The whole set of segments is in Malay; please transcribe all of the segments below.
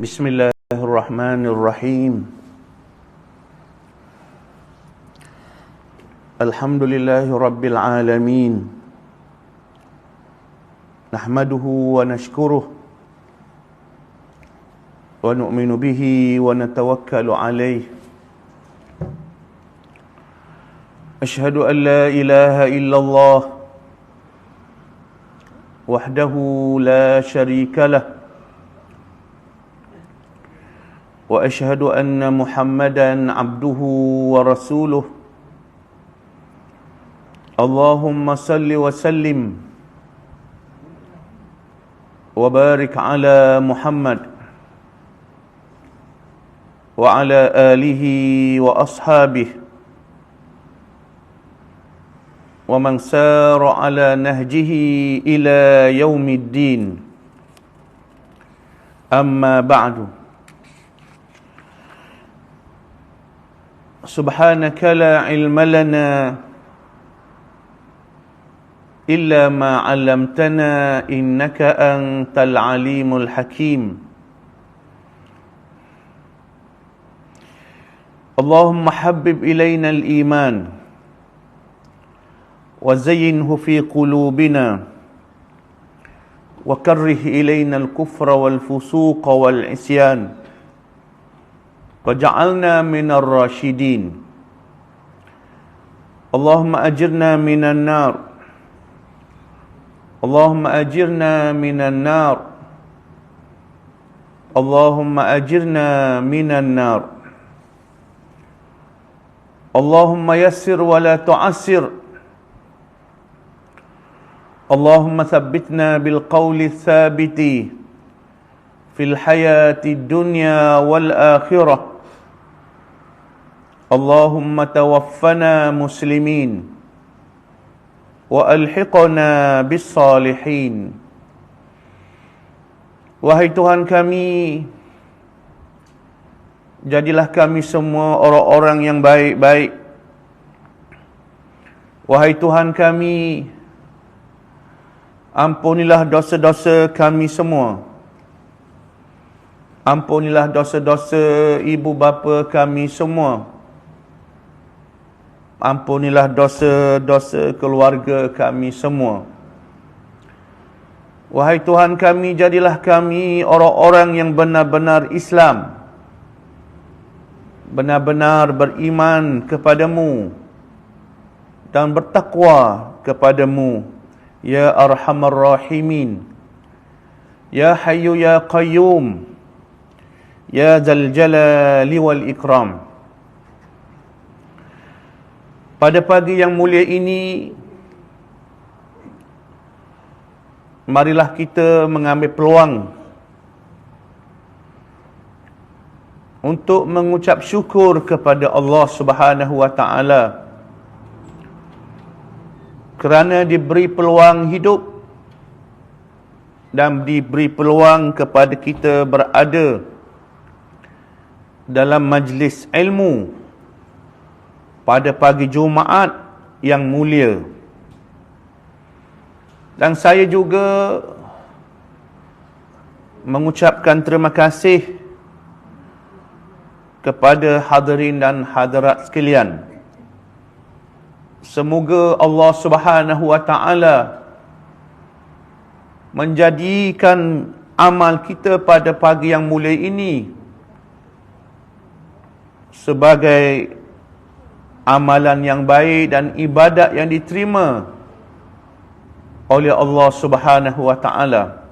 Bismillahirrahmanirrahim. Alhamdulillahi rabbil alamin. Nahmaduhu wa nashkuruh wa nu'minu bihi wa natawakkalu alayh. Ashhadu an la ilaha illallah wahdahu la sharika lah. Wa ashhadu anna Muhammadan abduhu wa rasuluh. Allahumma salli wa sallim wa barik ala Muhammad wa ala alihi wa ashabihi wa man sara ala nahjihi ila yaumiddin. Amma ba'du. Subhanaka la ilma lana illa ma 'allamtana innaka antal alimul hakim. Allahumma habbib ilayna al-iman wa zayyinhu fi qulubina wa karrih ilayna al-kufra wal fusuqa wal isyan waj'alna minar rasyidin. Allahumma ajirna minan nar. Allahumma ajirna minan nar. Allahumma ajirna minan nar. Allahumma yassir wa la tu'assir. Allahumma thabbitna bil qawli thabiti fil hayati dunya wal akhirah. Allahumma tawaffana muslimin wa alhiqna bis salihin. Wahai Tuhan kami, jadilah kami semua orang-orang yang baik-baik. Wahai Tuhan kami, ampunilah dosa-dosa kami semua. Ampunilah dosa-dosa ibu bapa kami semua. Ampunilah dosa-dosa keluarga kami semua. Wahai Tuhan kami, jadilah kami orang-orang yang benar-benar Islam, benar-benar beriman kepadamu dan bertakwa kepadamu, ya Arhamar Rahimin, ya Hayyu ya Qayyum, ya Dzal Jalali wal Ikram. Pada pagi yang mulia ini, marilah kita mengambil peluang untuk mengucap syukur kepada Allah Subhanahu wa taala kerana diberi peluang hidup dan diberi peluang kepada kita berada dalam majlis ilmu pada pagi Jumaat yang mulia. Dan saya juga mengucapkan terima kasih kepada hadirin dan hadirat sekalian. Semoga Allah Subhanahu wa taala menjadikan amal kita pada pagi yang mulia ini sebagai amalan yang baik dan ibadat yang diterima oleh Allah Subhanahu wa taala.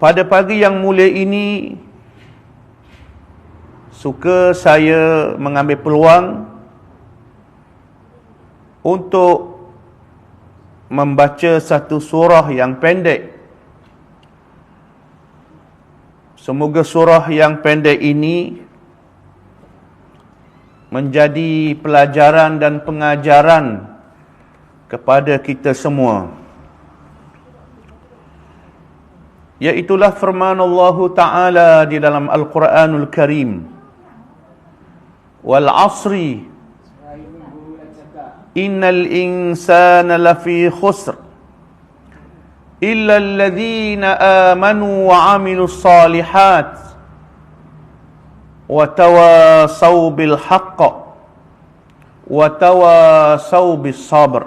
Pada pagi yang mulia ini, suka saya mengambil peluang untuk membaca satu surah yang pendek. Semoga surah yang pendek ini menjadi pelajaran dan pengajaran kepada kita semua. Iaitulah firman Allah Ta'ala di dalam Al-Quranul Karim. Wal asri innal insana lafi khusr illa alladhina amanu wa amilus salihat wa tawasaw bil haqq wa tawasaw bis sabr.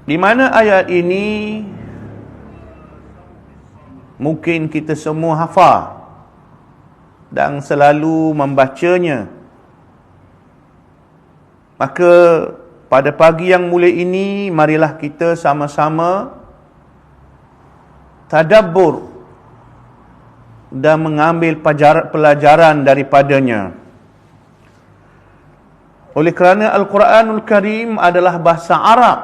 Di mana ayat ini mungkin kita semua hafal dan selalu membacanya. Maka pada pagi yang mulia ini, marilah kita sama-sama tadabbur dan mengambil pelajaran daripadanya. Oleh kerana Al-Quranul Karim adalah bahasa Arab,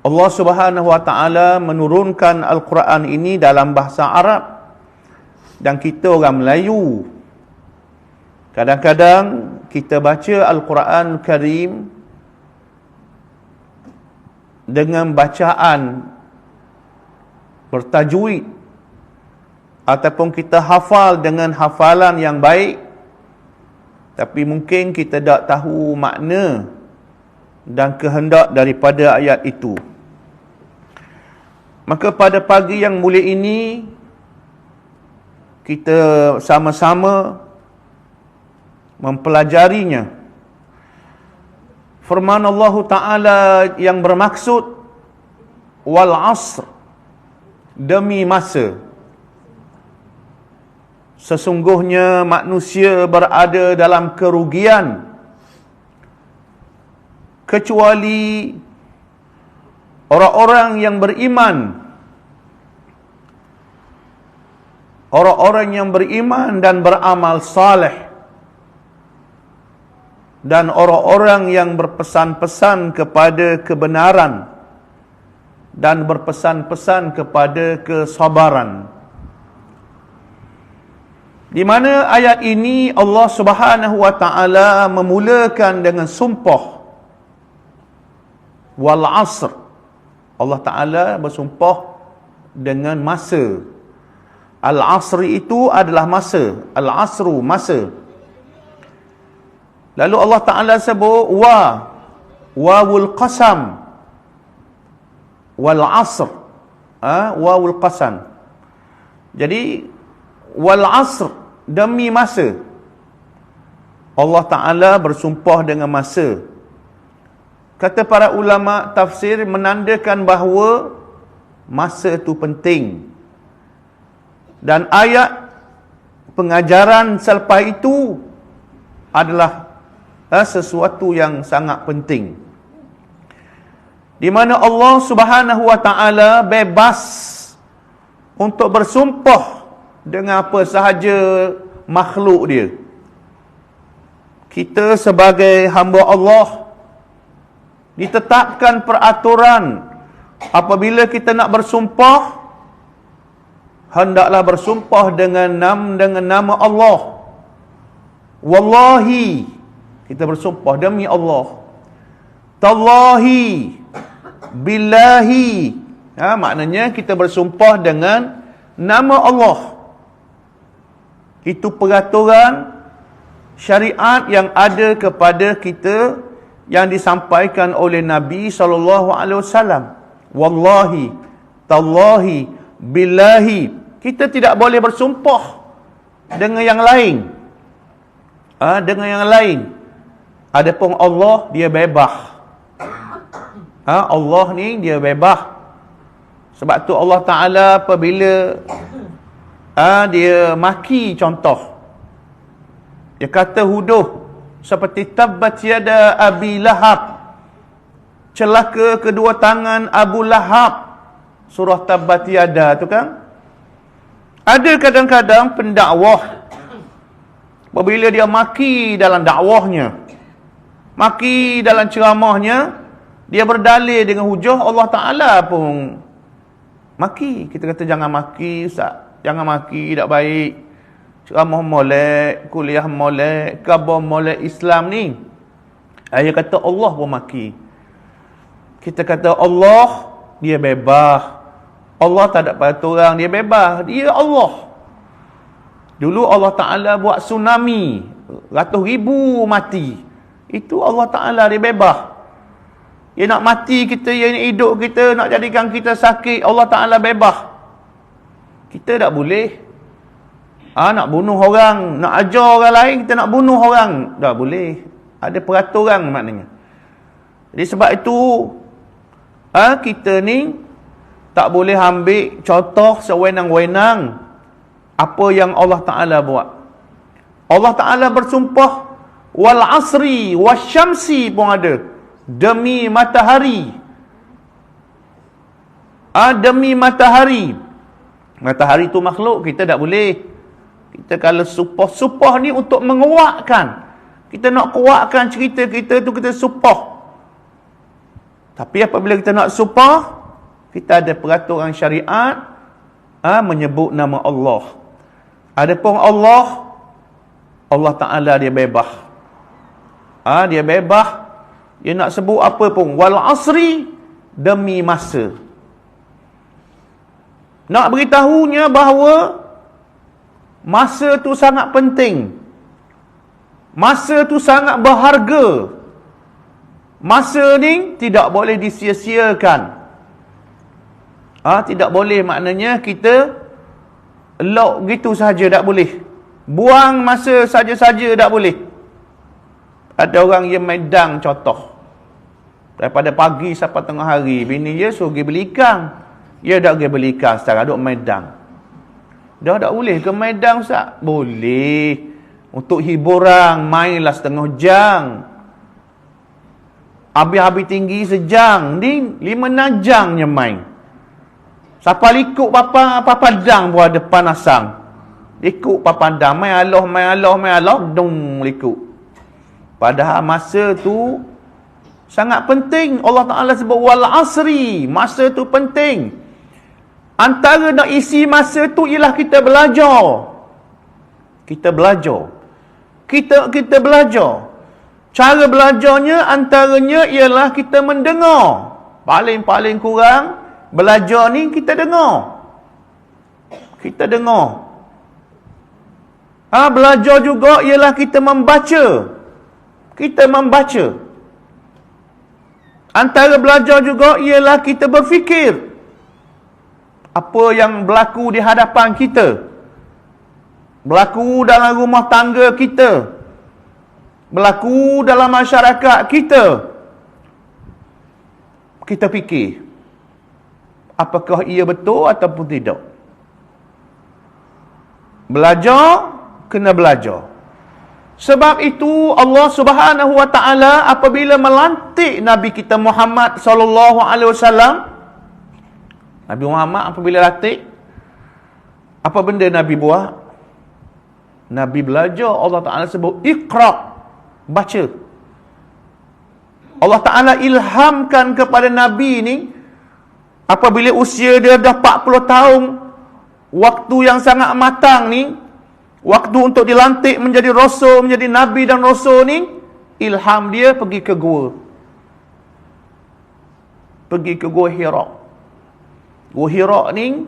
Allah Subhanahu wa taala menurunkan Al-Quran ini dalam bahasa Arab, dan kita orang Melayu. Kadang-kadang kita baca Al-Quran Karim dengan bacaan bertajwid, ataupun kita hafal dengan hafalan yang baik, tapi mungkin kita tak tahu makna dan kehendak daripada ayat itu. Maka pada pagi yang mulia ini, kita sama-sama mempelajarinya. Firman Allah Ta'ala yang bermaksud wal asr, demi masa. Sesungguhnya manusia berada dalam kerugian kecuali orang-orang yang beriman. Orang-orang yang beriman dan beramal saleh, dan orang-orang yang berpesan-pesan kepada kebenaran dan berpesan-pesan kepada kesabaran. Di mana ayat ini Allah Subhanahu wa taala memulakan dengan sumpah wal asr. Allah Taala bersumpah dengan masa. Al-asri itu adalah masa. Al-asru, masa. Lalu Allah Ta'ala sebut wawul qasam wal asr, wawul qasam. Jadi wal asr, demi masa. Allah Ta'ala bersumpah dengan masa. Kata para ulama tafsir, menandakan bahawa masa itu penting. Dan ayat pengajaran selepas itu adalah sesuatu yang sangat penting, di mana Allah Subhanahu wa taala bebas untuk bersumpah dengan apa sahaja makhluk dia. Kita sebagai hamba Allah ditetapkan peraturan, apabila kita nak bersumpah, hendaklah bersumpah dengan nama Allah. Wallahi, kita bersumpah demi Allah. Tallahi, billahi, maknanya kita bersumpah dengan nama Allah. Itu peraturan syariat yang ada kepada kita, yang disampaikan oleh Nabi SAW. Wallahi, tallahi, billahi. Kita tidak boleh bersumpah dengan yang lain. Dengan yang lain. Adapun Allah, dia bebas. Allah ni dia bebas. Sebab tu Allah Ta'ala apabila dia maki, contoh, dia kata huduh seperti tabbat yada Abi Lahab, celaka kedua tangan Abu Lahab. Surah tabbat yada tu kan. Ada kadang-kadang pendakwah, apabila dia maki dalam dakwahnya, maki dalam ceramahnya, dia berdalil dengan hujah, Allah Ta'ala pun maki. Kita kata jangan maki Ustaz, jangan maki, tak baik. Ceramah molek, kuliah molek, khabar molek Islam ni. Dia kata Allah pun maki. Kita kata Allah, dia bebas. Allah tak ada peraturan, dia bebas. Dia Allah. Dulu Allah Ta'ala buat tsunami, ratus ribu mati. Itu Allah Ta'ala, dia bebas. Dia nak mati kita, dia nak hidup kita, nak jadikan kita sakit. Allah Ta'ala bebas. Kita tak boleh. Nak bunuh orang, nak ajar orang lain, kita nak bunuh orang. Tak boleh. Ada peraturan maknanya. Jadi sebab itu, kita ni tak boleh ambil contoh sewenang-wenang apa yang Allah Ta'ala buat. Allah Ta'ala bersumpah, wal asri wasyamsi pun ada. Demi matahari. Demi matahari. Matahari tu makhluk, kita tak boleh. Kita kalau supah ni untuk menguatkan. Kita nak kuatkan cerita kita tu, kita supah. Tapi apabila kita nak supah, kita ada peraturan syariat menyebut nama Allah. Adapun Allah Ta'ala dia bebas. Dia bebas. Dia nak sebut apa pun. Wal asri, demi masa. Nak beritahunya bahawa masa tu sangat penting. Masa tu sangat berharga. Masa ni tidak boleh disia-siakan. Tidak boleh maknanya kita elok gitu saja, tak boleh. Buang masa saja-saja, tak boleh. Ada orang yang maidang contoh. Daripada pagi sampai tengah hari, bini dia suruh pergi beli ikan. Dia tak pergi beli ikan secara duk maidang. Dah tak boleh ke maidang, Ustaz? Boleh. Untuk hiburan, mainlah setengah jam. Habis-habis tinggi sejam. Ni 5-6 jamnya main. Siapa likut papadang pun ada panasang. Likut papadang. Main Allah, dong likut. Padahal masa tu sangat penting. Allah Ta'ala sebut wal asri. Masa tu penting. Antara nak isi masa tu ialah kita belajar. Kita belajar. Kita belajar. Cara belajarnya antaranya ialah kita mendengar. Paling kurang belajar ni kita dengar. Kita dengar. Belajar juga ialah kita membaca. Kita membaca. Antara belajar juga ialah kita berfikir. Apa yang berlaku di hadapan kita. Berlaku dalam rumah tangga kita. Berlaku dalam masyarakat kita. Kita fikir. Apakah ia betul ataupun tidak. Belajar, kena belajar. Sebab itu Allah Subhanahu wa taala apabila melantik Nabi kita Muhammad sallallahu alaihi wasallam, Nabi Muhammad apabila lantik, apa benda Nabi buat? Nabi belajar. Allah Taala sebut Iqra, baca. Allah Taala ilhamkan kepada Nabi ni apabila usia dia dah 40 tahun, waktu yang sangat matang ni, waktu untuk dilantik menjadi rasul, menjadi nabi dan rasul ni, ilham dia pergi ke gua. Pergi ke Gua Hira. Gua Hira ni,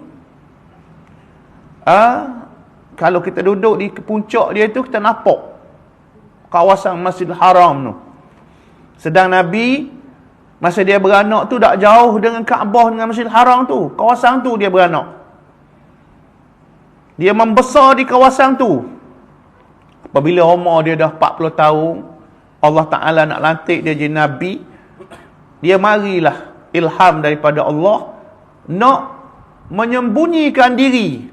kalau kita duduk di puncak dia tu, kita nampak kawasan Masjidil Haram tu. Sedang Nabi, masa dia beranak tu, tak jauh dengan Kaabah dengan Masjidil Haram tu. Kawasan tu dia beranak. Dia membesar di kawasan tu. Apabila umur dia dah 40 tahun, Allah Ta'ala nak lantik dia jadi Nabi, dia marilah ilham daripada Allah nak menyembunyikan diri.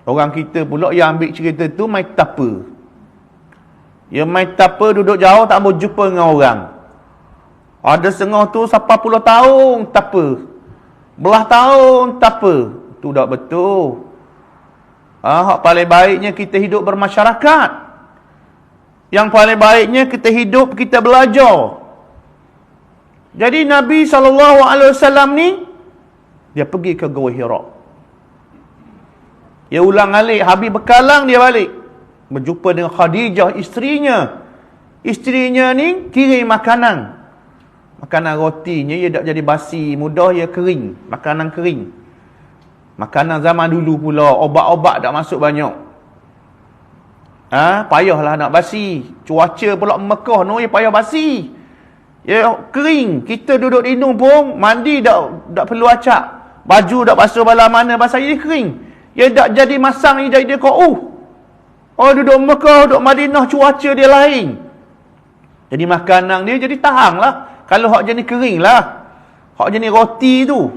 Orang kita pula yang ambil cerita tu main tapa. Dia main tapa, duduk jauh, tak mau jumpa dengan orang. Ada setengah tu 80 tahun tapa. Belah tahun tapa. Tu tak betul. Hak paling baiknya kita hidup bermasyarakat. Yang paling baiknya kita hidup, kita belajar. Jadi Nabi SAW ni, dia pergi ke Gua Hira. Dia ulang alik, habis bekalang dia balik. Berjumpa dengan Khadijah, isterinya. Isterinya ni kirim makanan. Makanan rotinya, ia tak jadi basi, mudah ia kering. Makanan kering. Makanan zaman dulu pula, obat-obat tak masuk banyak. Payahlah nak basi. Cuaca pula Mekah no, ia payah basi. Ya, kering. Kita duduk lindung pun, mandi tak perlu acak. Baju tak basuh bala mana, basah dia kering. Ya, tak jadi masang ni, jadi dia kau. Oh, duduk Mekah, duduk Madinah, cuaca dia lain. Jadi makanan dia jadi tahang lah. Kalau hak jenis kering lah. Hak jenis roti tu.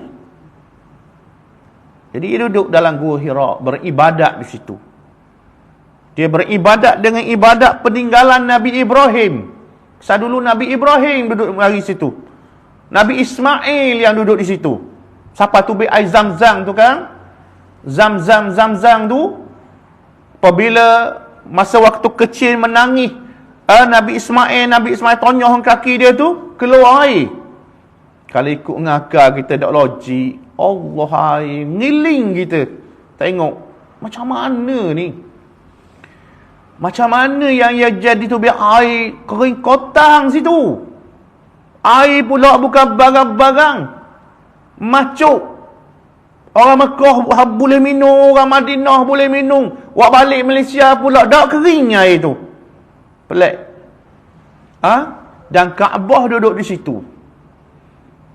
Jadi dia duduk dalam Gua Hira, beribadat di situ. Dia beribadat dengan ibadat peninggalan Nabi Ibrahim. Dulu Nabi Ibrahim duduk di situ. Nabi Ismail yang duduk di situ. Siapa tu air Zam-Zam tu kan? Zam-Zam tu. Apabila masa waktu kecil menangis, Nabi Ismail tonyah kaki dia tu, keluar air. Kalau ikut ngakal kita tak logik, Allah air, ngiling kita. Tengok, macam mana ni? Macam mana yang jadi tu biar air kering kotang situ? Air pula bukan barang-barang. Macuk. Orang Mekah boleh minum, orang Madinah boleh minum. Wak balik Malaysia pula tak kering air tu. Pelik. Dan Kaabah duduk di situ.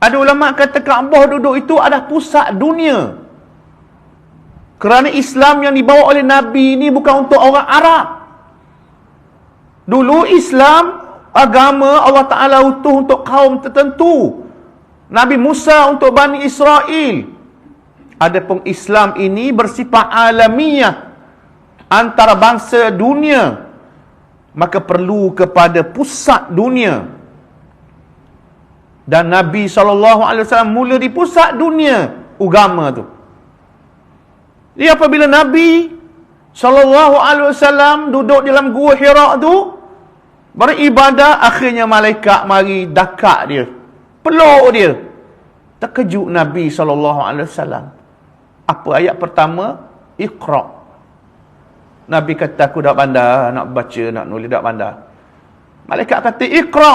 Ada ulama kata Kaabah duduk itu adalah pusat dunia. Kerana Islam yang dibawa oleh Nabi ini bukan untuk orang Arab. Dulu Islam, agama Allah Ta'ala utuh untuk kaum tertentu. Nabi Musa untuk Bani Israel. Adapun Islam ini bersifat alamiah, antara bangsa dunia, maka perlu kepada pusat dunia. Dan Nabi SAW mula di pusat dunia agama tu. Jadi apabila Nabi SAW duduk dalam Gua Hira tu beribadah, akhirnya malaikat mari dekat dia, peluk dia. Terkejut Nabi SAW. Apa ayat pertama? Iqra. Nabi kata, aku tak pandai nak baca, nak nulis, tak pandai. Malaikat kata, Iqra.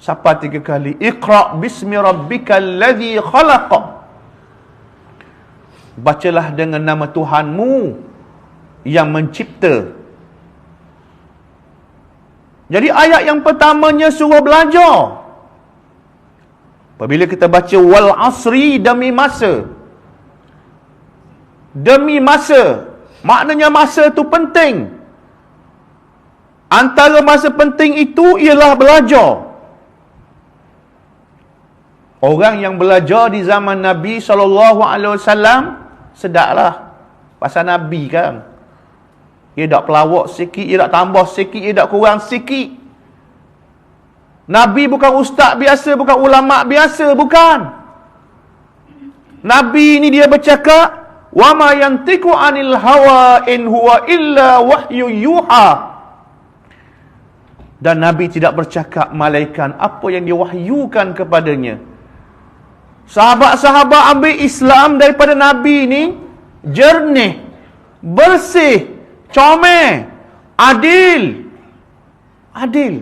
Siapa 3 kali? Iqra bismi rabbikal ladzi khalaq. Bacalah dengan nama Tuhanmu yang mencipta. Jadi ayat yang pertamanya suruh belajar. Apabila kita baca wal asri, demi masa. Demi masa. Maknanya masa itu penting. Antara masa penting itu ialah belajar. Orang yang belajar di zaman Nabi SAW sedaklah. Pasal Nabi kan. Ia tak pelawak sikit, ia tak tambah sikit, ia tak kurang sikit. Nabi bukan ustaz biasa, bukan ulama biasa, bukan. Nabi ini dia bercakap, wa ma yantiqu anil hawa in huwa illa wahyu yuha. Dan Nabi tidak bercakap malaikat apa yang diwahyukan kepadanya. Sahabat-sahabat ambil Islam daripada Nabi ini jernih, bersih, comel, adil,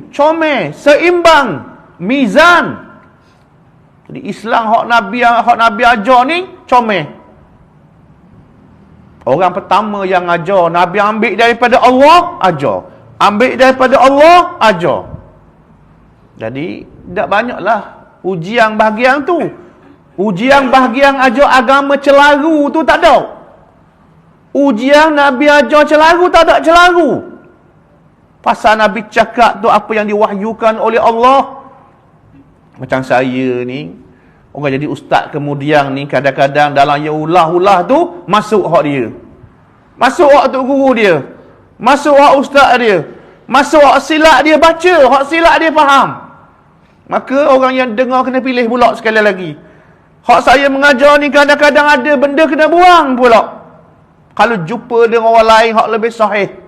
comel, seimbang, mizan. Jadi Islam hak Nabi ajar ni comel. Orang pertama yang ajar, Nabi ambil daripada Allah, ajar. Ambil daripada Allah, ajar. Jadi, tak banyaklah ujian bahagian tu. Ujian bahagian ajar agama celaru tu tak ada. Ujian Nabi ajar celaru, tak ada celaru. Pasal Nabi cakap tu apa yang diwahyukan oleh Allah. Macam saya ni, orang jadi ustaz kemudian ni, kadang-kadang dalam yang ulah-ulah tu, masuk hak dia. Masuk hak tok guru dia. Masuk hak ustaz dia. Masuk hak silap dia baca, hak silap dia faham. Maka orang yang dengar kena pilih pula sekali lagi. Hak saya mengajar ni kadang-kadang ada benda kena buang pula. Kalau jumpa dengan orang lain hak lebih sahih.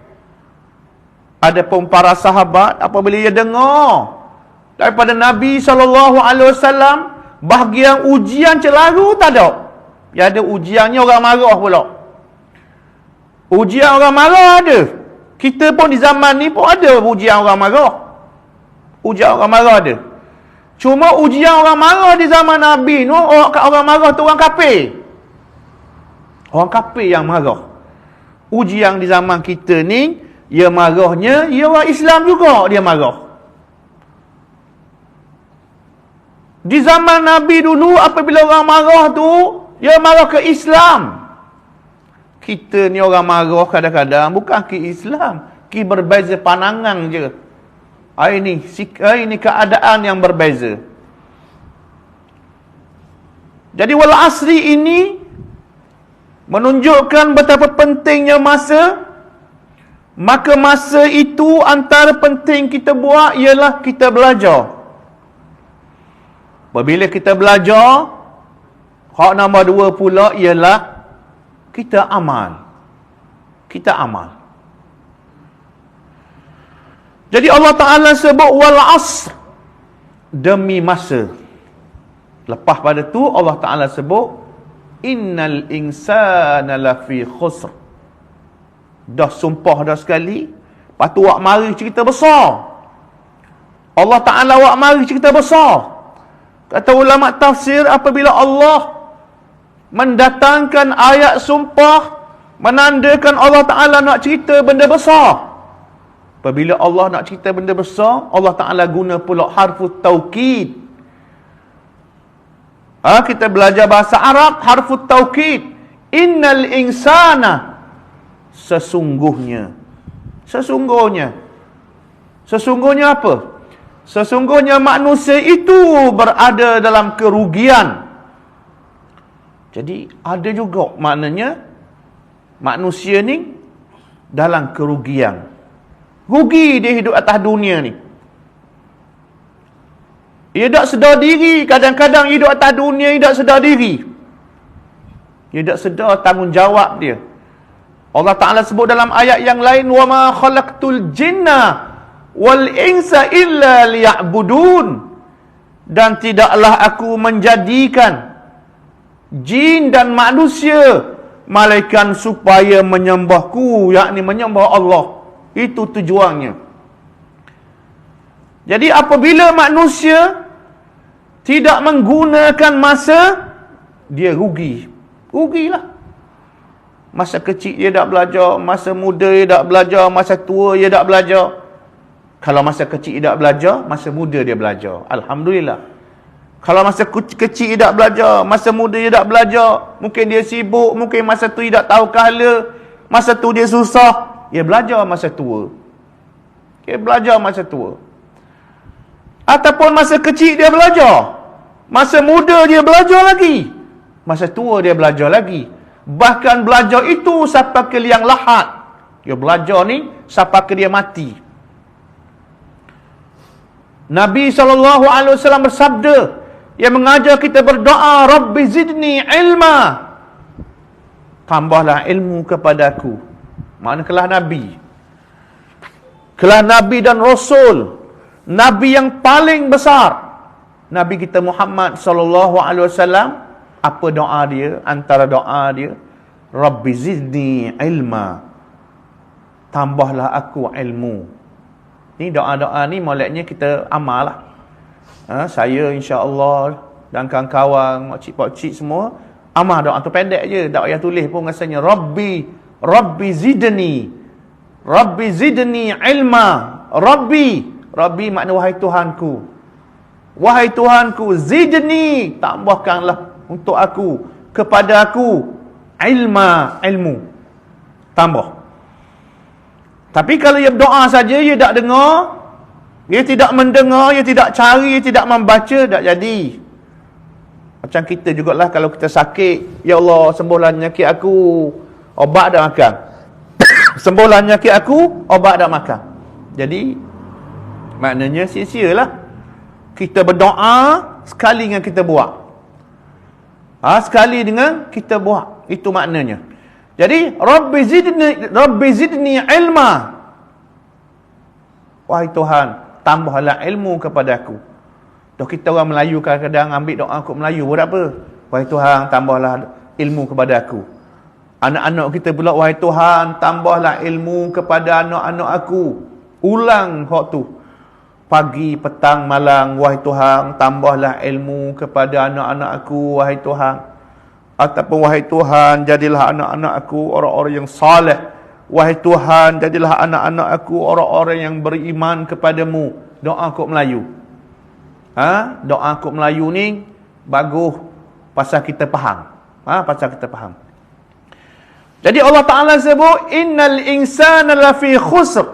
Adapun para sahabat apabila dia dengar daripada Nabi SAW, bahagian ujian celaru tak ada. Yang ada ujiannya orang marah pula. Ujian orang marah ada. Kita pun di zaman ni pun ada ujian orang marah. Ujian orang marah ada. Cuma ujian orang marah di zaman Nabi ni, orang marah tu orang kafir. Orang kafir yang marah. Ujian di zaman kita ni, dia marahnya, dia orang Islam juga dia marah. Di zaman Nabi dulu, apabila orang marah tu, dia marah ke Islam. Kita ni orang marah kadang-kadang bukan ke Islam, ke berbeza pandangan je. Ini keadaan yang berbeza. Jadi wal asri ini menunjukkan betapa pentingnya masa. Maka masa itu antara penting kita buat ialah kita belajar. Apabila kita belajar, hak nombor 2 pula ialah kita amal. Kita amal. Jadi Allah Ta'ala sebut wal asr, demi masa. Lepas pada tu Allah Ta'ala sebut innal insana lafi khusr. Dah sumpah dah sekali, lepas tu wak mari cerita besar. Allah Ta'ala wak mari cerita besar. Kata ulama tafsir, apabila Allah mendatangkan ayat sumpah, menandakan Allah Ta'ala nak cerita benda besar. Apabila Allah nak cerita benda besar, Allah Ta'ala guna pula harfut taukid. Kita belajar bahasa Arab, harfut taukid. Innal insana, sesungguhnya. Sesungguhnya apa? Sesungguhnya manusia itu berada dalam kerugian. Jadi ada juga maknanya manusia ni dalam kerugian. Rugi dia hidup atas dunia ni. Ia tak sedar diri. Kadang-kadang hidup atas dunia ia tak sedar diri. Ia tak sedar tanggungjawab dia. Allah Ta'ala sebut dalam ayat yang lain, وَمَا خَلَقْتُ الْجِنَّ وَالْإِنْسَ إِلَّا لِيَعْبُدُونَ. Dan tidaklah aku menjadikan jin dan manusia malaikat supaya menyembahku, yakni menyembah Allah. Itu tujuannya. Jadi apabila manusia tidak menggunakan masa, dia rugi. Rugilah. Masa kecil dia tak belajar, masa muda dia tak belajar, masa tua dia tak belajar. Kalau masa kecil dia tak belajar, masa muda dia belajar. Alhamdulillah. Kalau masa kecil dia tak belajar, masa muda dia tak belajar, mungkin dia sibuk, mungkin masa tu dia tak tahu kala, masa tu dia susah, dia belajar masa tua. Dia belajar masa tua. Ataupun masa kecil dia belajar, masa muda dia belajar lagi, masa tua dia belajar lagi. Bahkan belajar itu sampai ke liang lahat. Dia belajar ni sampai ke dia mati. Nabi SAW bersabda, yang mengajar kita berdoa, Rabbi zidni ilma. Tambahlah ilmu kepadaku. Makna kelah Nabi. Kelah Nabi dan Rasul. Nabi yang paling besar. Nabi kita Muhammad SAW. Apa doa dia? Antara doa dia, Rabbi zidni ilma. Tambahlah aku ilmu. Ni doa-doa ni moleknya kita amal lah. Saya insya-Allah dan kawan-kawan, makcik-pakcik semua amal doa tu, pendek je, tak payah tulis pun rasanya. Rabbi zidni. Rabbi zidni ilma. Rabbi makna wahai Tuhanku. Wahai Tuhanku, zidni, tambahkanlah untuk aku, kepada aku, ilmu. Tambah. Tapi kalau dia berdoa saja, dia tak dengar, dia tidak mendengar, dia tidak cari, dia tidak membaca, tak jadi. Macam kita jugalah kalau kita sakit, ya Allah, sembuhlah penyakit aku, obat dah makan. Sembuhlah penyakit aku, obat dah makan. Jadi, maknanya sia-sialah. Kita berdoa sekali dengan kita buat. Sekali dengan kita buat. Itu maknanya. Jadi, Rabbi zidni ilma. Wahai Tuhan, tambahlah ilmu kepada aku. Dah kita orang Melayu kadang-kadang ambil doa kot Melayu, buat apa? Wahai Tuhan, tambahlah ilmu kepada aku. Anak-anak kita pula, wahai Tuhan, tambahlah ilmu kepada anak-anak aku. Ulang hak tu. Pagi, petang, malam, wahai Tuhan, tambahlah ilmu kepada anak-anak aku, wahai Tuhan. Ataupun wahai Tuhan, jadilah anak-anak aku orang-orang yang saleh. Wahai Tuhan, jadilah anak-anak aku orang-orang yang beriman kepadamu. Doa kok Melayu. Doa kod Melayu ni bagus pasal kita faham. Pasal kita faham. Jadi Allah Ta'ala sebut, innal insana lafi khusr.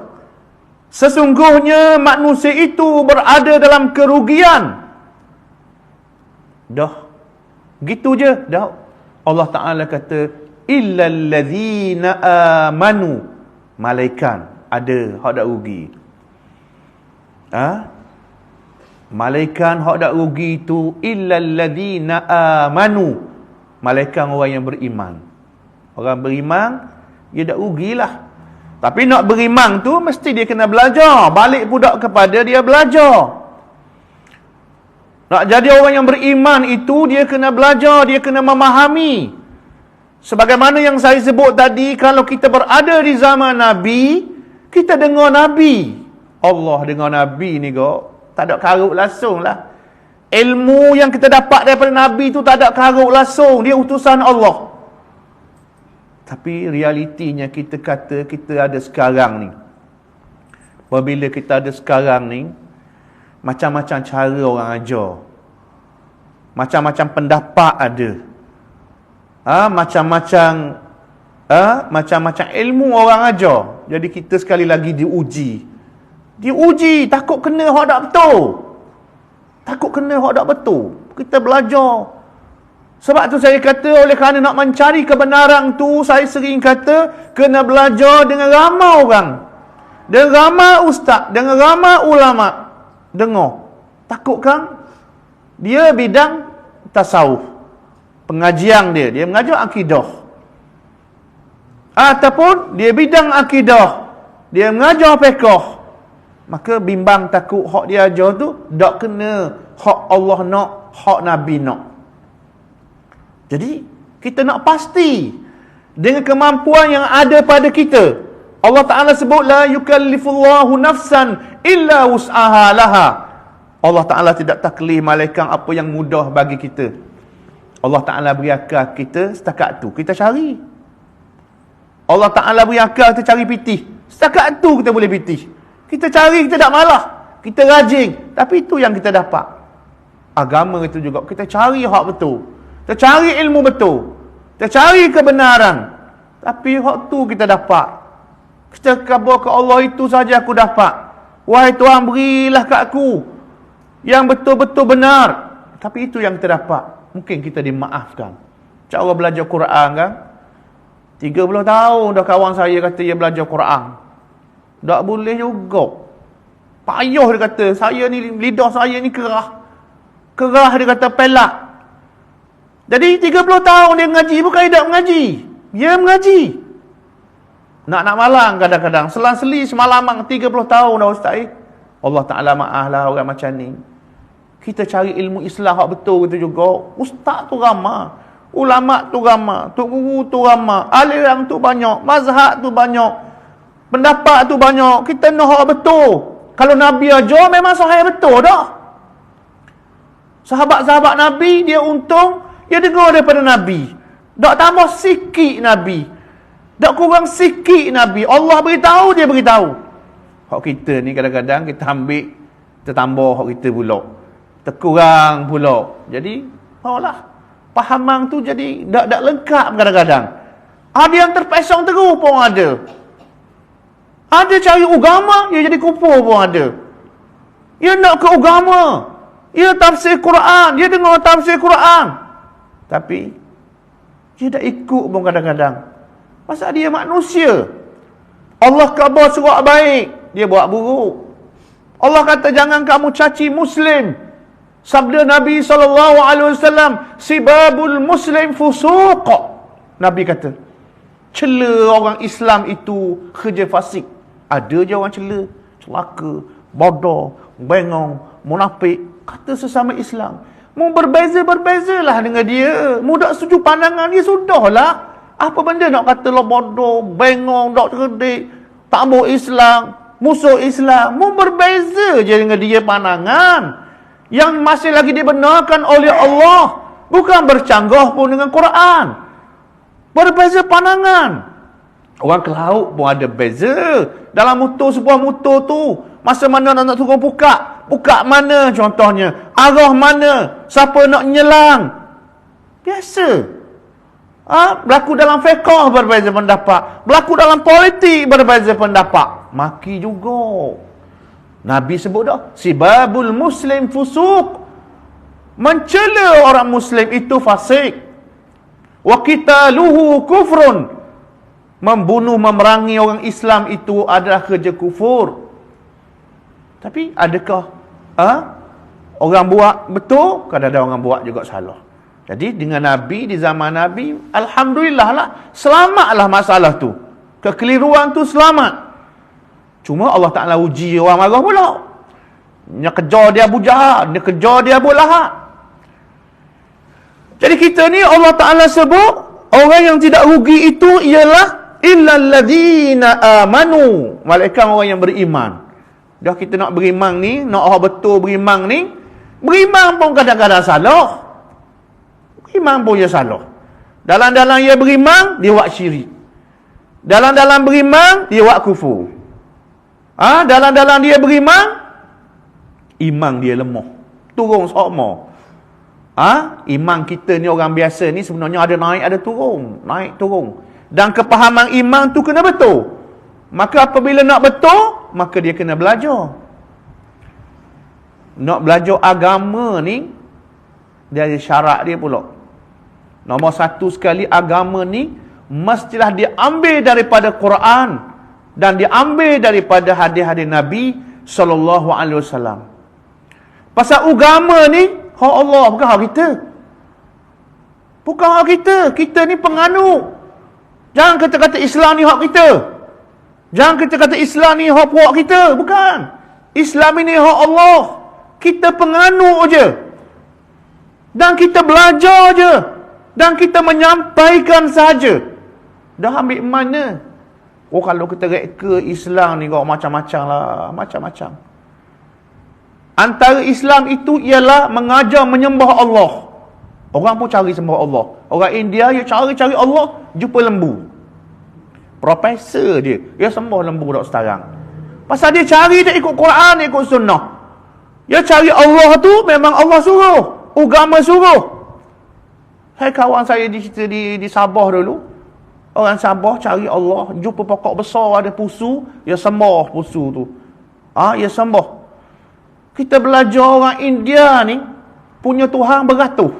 Sesungguhnya manusia itu berada dalam kerugian. Dah. Gitu je. Dah. Allah Ta'ala kata, illal ladzina amanu. Malaikat ada hak dak rugi. Malaikat hak dak rugi tu illal ladzina amanu. Malaikat orang yang beriman. Orang beriman dia dak rugilah. Tapi nak beriman tu mesti dia kena belajar. Balik budak kepada dia belajar. Nak jadi orang yang beriman itu dia kena belajar, dia kena memahami. Sebagaimana yang saya sebut tadi, kalau kita berada di zaman Nabi, kita dengar Nabi. Allah dengar Nabi ni kok, tak ada karut langsung lah. Ilmu yang kita dapat daripada Nabi tu tak ada karut langsung. Dia utusan Allah. Tapi realitinya kita kata kita ada sekarang ni. Apabila kita ada sekarang ni, macam-macam cara orang ajar. Macam-macam pendapat ada. Macam-macam ilmu orang ajar. Jadi kita sekali lagi diuji. Takut kena hak tak betul. Kita belajar. Sebab tu saya kata, oleh kerana nak mencari kebenaran tu, saya sering kata kena belajar dengan ramai orang, dengan ramai ustaz, dengan ramai ulama. Dengar. Takut kan? Dia bidang tasawuf, pengajian dia mengajar akidah. Ataupun dia bidang akidah, dia mengajar fiqh. Maka bimbang takut hak dia ajar tu tak kena hak Allah nak, hak Nabi nak. Jadi kita nak pasti dengan kemampuan yang ada pada kita. Allah Ta'ala sebut, la yukallifullahu nafsan illa wus'aha laha. Allah Ta'ala tidak taklif malaikat apa yang mudah bagi kita. Allah Ta'ala beri akal kita setakat tu kita cari. Allah Ta'ala beri akal kita cari pitih, setakat tu kita boleh pitih. Kita cari, kita tak malah, kita rajin. Tapi itu yang kita dapat. Agama itu juga, kita cari hak betul, kita cari ilmu betul, kita cari kebenaran. Tapi hak tu kita dapat. Kita khabar ke Allah, itu saja aku dapat. Wahai Tuhan, berilah kat aku yang betul-betul benar. Tapi itu yang kita dapat. Mungkin kita dimaafkan. Macam Allah belajar Quran kan, 30 tahun dah kawan saya kata dia belajar Quran. Tak boleh juga. Payah dia kata, saya ni, lidah saya ni kerah. Kerah dia kata, pelak. Jadi 30 tahun dia mengaji, bukan dia tak mengaji. Dia mengaji. Nak malang kadang-kadang. Selang-seli semalamang 30 tahun dah ustaz. Allah Ta'ala maaflah orang macam ni. Kita cari ilmu Islam hak betul itu juga. Ustaz tu ramai, ulama tu ramai, tok guru tu ramai, aliran tu banyak, mazhab tu banyak, pendapat tu banyak. Kita nak hak betul. Kalau Nabi ajar memang sahih betul dah. Sahabat-sahabat Nabi dia untung, dia dengar daripada Nabi. Tak tambah sikit Nabi, tak kurang sikit Nabi. Allah beritahu, dia beritahu. Hak kita ni kadang-kadang kita ambil, kita tambah hak kita pula, terkurang pula. Jadi lah, pahaman tu jadi tak lengkap kadang-kadang. Ada yang terpesong terus pun ada. Ada cari agama, dia jadi kufur pun ada. Dia nak ke agama, dia tafsir Quran, dia dengar tafsir Quran, tapi dia tak ikut pun kadang-kadang. Pasal dia manusia. Allah khabar surat baik, dia buat buruk. Allah kata jangan kamu caci Muslim. Sabda Nabi SAW, sibabul Muslim fusuq. Nabi kata, cela orang Islam itu kerja fasik. Ada je orang cela, celaka, bodoh, bengong, munafik. Kata sesama Islam, mu berbeza-berbezalah dengan dia. Mu tak setuju pandangan dia, sudahlah. Apa benda nak kata lo bodoh, bengong, tak cerdik, tak mau Islam, musuh Islam. Mu berbeza je dengan dia pandangan. Yang masih lagi dibenarkan oleh Allah. Bukan bercanggah pun dengan Quran. Berbeza pandangan. Orang ke laut pun ada beza. Dalam motor, sebuah motor tu, Masa mana nak turun pukat? Pukat mana contohnya? Arah mana? Siapa nak nyelang? Biasa. Berlaku dalam fiqh berbeza pendapat. Berlaku dalam politik berbeza pendapat. Maki juga. Nabi sebut dah, sibabul muslim fusuq. Mencela orang muslim itu fasik. Wa qitaluhu kufrun. Membunuh, memerangi orang Islam itu adalah kerja kufur. Tapi adakah orang buat betul? Kadang-kadang orang buat juga salah. Jadi dengan Nabi, di zaman Nabi, alhamdulillah lah, selamatlah masalah tu. Kekeliruan tu selamat. Cuma Allah Ta'ala uji orang marah pula. Dia kejar dia Abu Jahal, dia kejar dia Abu Lahab. Jadi kita ni Allah Ta'ala sebut, orang yang tidak rugi itu ialah illal ladzina amanu. Malaikat orang yang beriman. Dah kita nak beriman ni, nak betul beriman ni, beriman pun kadang-kadang salah. Beriman pun dia salah. Dalam-dalam dia beriman, dia buat syirik. Dalam-dalam beriman, dia buat kufur. Dalam-dalam dia beriman, iman dia lemah. Turun sokmo. Iman kita ni orang biasa ni sebenarnya ada naik, ada turun. Naik, turun. Dan kepahaman iman tu kena betul. Maka apabila nak betul, maka dia kena belajar. Nak belajar agama ni, dia ada syarat dia pula. Nombor satu sekali, agama ni mestilah diambil daripada Quran dan diambil daripada hadis-hadis Nabi SAW. Pasal agama ni hak Allah, bukan hak kita. Bukan hak kita. Kita ni penganut. Jangan kata-kata Islam ni hak kita. Jangan kata-kata Islam ni hak puak kita. Bukan. Islam ini hak Allah. Kita penganut je. Dan kita belajar je. Dan kita menyampaikan saja. Dah ambil mana? Kalau kita reka Islam ni kau macam-macam lah. Macam-macam. Antara Islam itu ialah mengajar menyembah Allah. Orang pun cari sembah Allah. Orang India, dia cari-cari Allah, jumpa lembu. Profesor dia sembah lembu tak sekarang. Pasal dia cari, dia ikut Quran, dia ikut sunnah. Dia cari Allah tu, memang Allah suruh. Agama suruh. Hai kawan saya di Sabah dulu. Orang Sabah cari Allah, jumpa pokok besar ada pusu, dia sembah pusu tu. Dia sembah. Kita belajar orang India ni punya Tuhan beratus.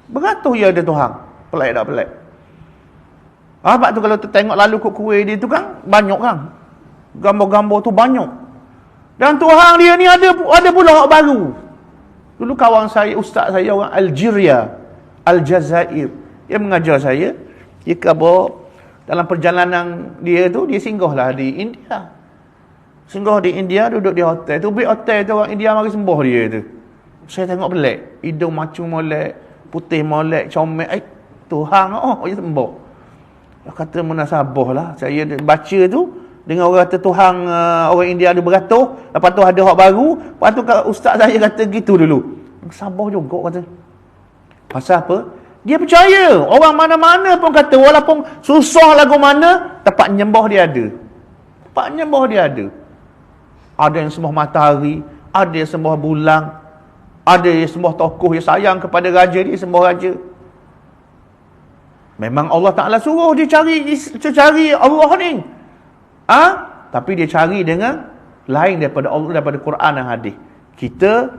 Beratus dia ada Tuhan. Pelik tak pelik? Sebab tu kalau tengok lalu kot kuih dia tu kan banyak kan. Gambar-gambar tu banyak. Dan Tuhan dia ni ada pula hak baru. Dulu kawan saya, ustaz saya orang Algeria, Aljazair. Dia mengajar saya. Dia kata dalam perjalanan dia tu, dia singgahlah di India. Singgah di India, duduk di hotel tu. Bik hotel tu orang India mari sembah dia tu. Saya tengok pelik. Hidung macu molek, putih molek, comel. Tuhan, dia sembah. Dia kata munasabah lah. Saya baca tu, dengan orang kata Tuhan orang India ada beratus. Lepas tu ada hak baru. Lepas tu ustaz saya kata gitu dulu. Sabah juga kata. Pasal apa? Dia percaya. Orang mana-mana pun kata, walaupun susah lagu mana, tempat nyembah dia ada. Tempat nyembah dia ada. Ada yang sembah matahari, ada yang sembah bulan, ada yang sembah tokoh yang sayang kepada raja, dia sembah raja. Memang Allah Ta'ala suruh dia cari Allah ni. Tapi dia cari dengan lain daripada Allah, daripada Quran dan hadis. Kita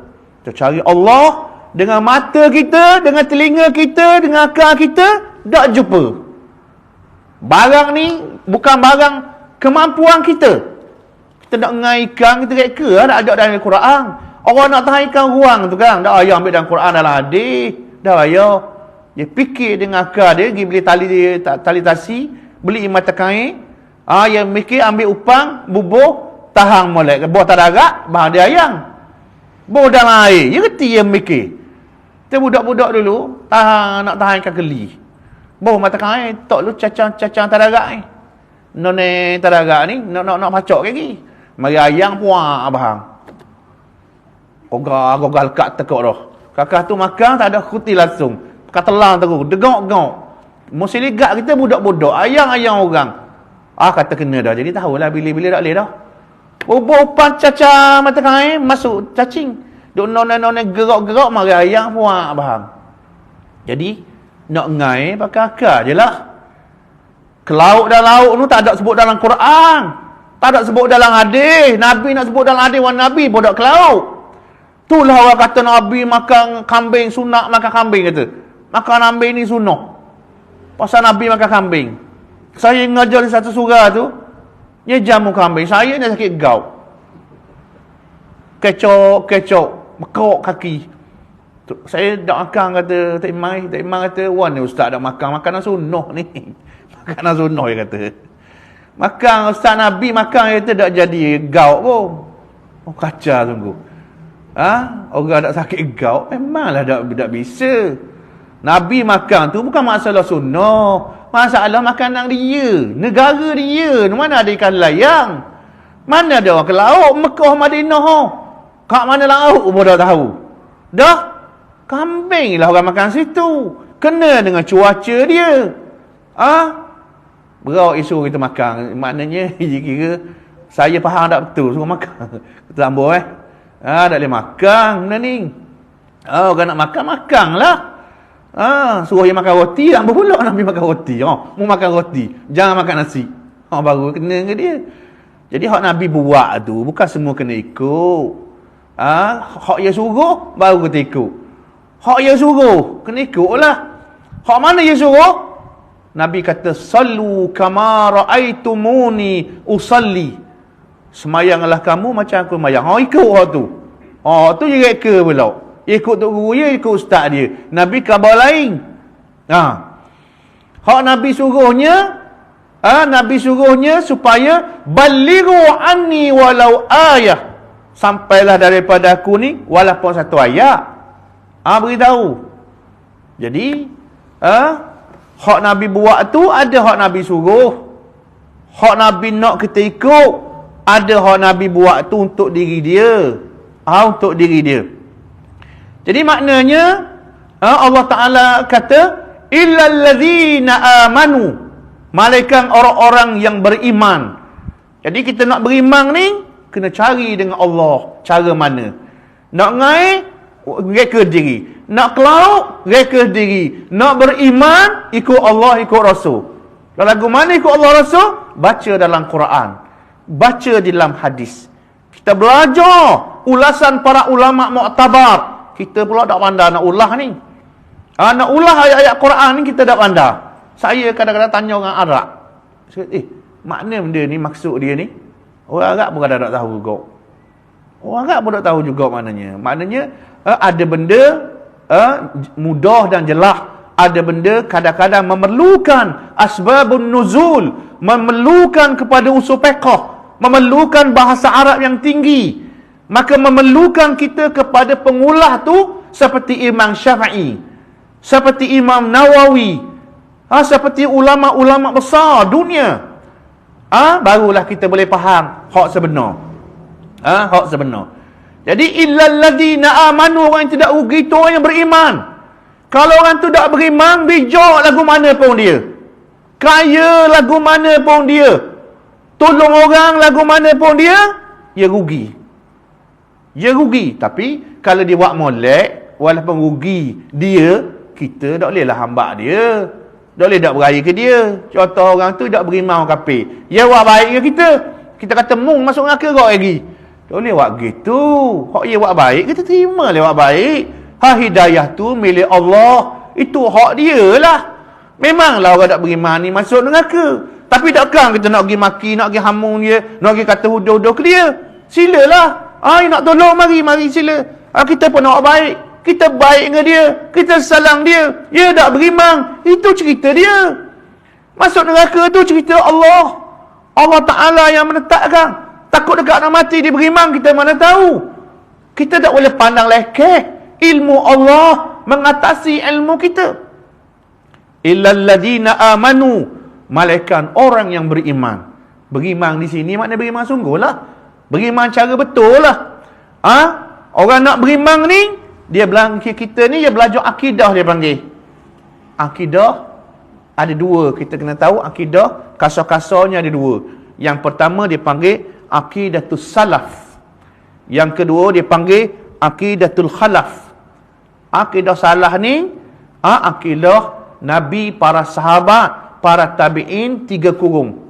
cari Allah dengan mata kita, dengan telinga kita, dengan akal kita, tak jumpa. Barang ni bukan barang kemampuan kita. Kita nak ngaikan, kita reka tak ada dalam Quran. Orang nak tahaikan ruang tu kan, dah ayah ambil dalam Quran, dalam hadis. Dah ayah. Dia fikir dengan akal dia, pergi beli tali tasi, beli mata kain. Yang mikir ambil upang, bubuh, tahan molek. Buah tak darat, bahan dia ayang. Buah dalam air. Dia reti yang mikir. Kita budak-budak dulu, nak tahankan geli. Buah mata kain, tok lu cacang tak darat ni. None tak darat ni, nak macok lagi. Mari ayang puak abang. Gogah lekat tekuk dah. Kakak tu makan, tak ada kuti langsung. Katelang terus, degok-gok. Mesti ligat kita budak-budak, ayang-ayang orang. Kata kena dah. Jadi tahulah bila-bila tak boleh dah. Upan caca mata kain masuk cacing. Duk nona gerak-gerak mari ayam puak faham. Jadi nak ngai pakai akal je lah. Ke lauk dan lauk tu tak ada sebut dalam Quran. Tak ada sebut dalam hadis. Nabi nak sebut dalam hadis wan Nabi pun tak ke lauk. Itulah orang kata Nabi makan kambing sunat makan kambing kata. Makan kambing ni sunat. Pasal Nabi makan kambing. Saya ngajar di satu surah tu, dia jamu kambing. Saya ni sakit gout. Kecok, bekok kaki. Saya dak makan kata, tak imam kata, wan ni ustaz dak makan, makanan sunnah ni. Makanan sunnah dia kata. Makan ustaz Nabi makan kata dak jadi gout pun. Oh kacau sungguh. Orang dak sakit gout memanglah dak bisa. Nabi makan tu bukan masalah sunnah. Masalah makanan dia. Negara dia. Mana ada ikan layang? Mana ada orang ke laut? Mekah, Madinah. Kat mana laut pun dah tahu. Dah? Kambing lah orang makan situ. Kena dengan cuaca dia. Berapa isu kita makan. Maknanya kira saya faham tak betul. Suruh makan. Kita tambah tak boleh makan benda ni. Orang nak makan lah. Suruh dia makan roti, tak pula Nabi makan roti. Mu makan roti, jangan makan nasi. Baru kena ke dia. Jadi hak Nabi buat tu bukan semua kena ikut. Hak dia suruh baru kita ikut. Hak dia suruh kena ikutlah. Hak mana dia suruh? Nabi kata sallu kama raaitumuni usalli. Semayanglah kamu macam aku semayang. Ikut hak tu. Tu je reka pula. Ikut tok guru dia, ikut ustaz dia. Nabi khabar lain. Hak Nabi suruhnya supaya balighu anni walau ayah. Sampailah daripada aku ni walaupun satu ayat. Beritahu. Jadi, hak Nabi buat tu ada hak Nabi suruh. Hak Nabi nak kita ikut. Ada hak Nabi buat tu untuk diri dia. Untuk diri dia. Jadi maknanya Allah Ta'ala kata illal ladzina amanu, malaikat orang-orang yang beriman. Jadi kita nak beriman ni kena cari dengan Allah cara mana. Nak ngai reka diri, nak kelau reka diri, nak beriman ikut Allah ikut Rasul. Lagu mana ikut Allah Rasul? Baca dalam Quran, baca di dalam hadis. Kita belajar ulasan para ulama muktabar. Kita pula tak pandai nak ulah ni. Nak ulah ayat-ayat Quran ni kita tak pandai. Saya kadang-kadang tanya orang Arab. Saya makna benda ni, maksud dia ni? Orang Arab pun kadang tak tahu juga. Orang Arab pun tak tahu juga maknanya. Maknanya ada benda mudah dan jelas. Ada benda kadang-kadang memerlukan asbabun nuzul. Memerlukan kepada usul fiqh. Memerlukan bahasa Arab yang tinggi. Maka memerlukan kita kepada pengulah tu seperti Imam Syafi'i, seperti Imam Nawawi, seperti ulama-ulama besar dunia. Barulah kita boleh faham hak sebenar. Hak sebenar. Jadi illal ladzina amanu, orang yang tidak rugi tu orang yang beriman. Kalau orang tu tak beriman, bijak lagu mana pun dia. Kaya lagu mana pun dia. Tolong orang lagu mana pun dia rugi. Dia rugi. Tapi kalau dia buat molek, walaupun rugi dia, kita tak bolehlah hambak dia. Tak boleh tak beraya ke dia. Contoh orang tu tak beriman orang kafir. Dia buat baik ke kita? Kita kata mung masuk neraka kau lagi. Tak boleh buat gitu. Hak dia buat baik, kita terima dia buat baik. Hidayah tu milik Allah. Itu hak dia lah. Memanglah orang tak beriman ni masuk neraka. Tapi takkan kita nak pergi maki, nak pergi hamun dia, nak pergi kata huduh-huduh ke dia. Silalah. Nak tolong, mari sila. Kita pun nak baik. Kita baik dengan dia. Kita salang dia. Dia tak beriman. Itu cerita dia. Masuk neraka tu cerita Allah. Allah Ta'ala yang menetapkan. Takut dekat nak mati dia beriman, kita mana tahu. Kita tak boleh pandang lekeh. Ilmu Allah mengatasi ilmu kita. Illal ladzina amanu, malaikat orang yang beriman. Beriman di sini maknanya beriman sungguh lah. Beriman cara betul lah. Orang nak beriman ni, dia kita ni dia belajar akidah dia panggil. Akidah ada dua, kita kena tahu akidah kasar-kasarnya ada dua. Yang pertama dia panggil aqidatus salaf. Yang kedua dia panggil aqidatul khalaf. Akidah salaf ni akidah Nabi, para sahabat, para tabi'in, 3 kurung.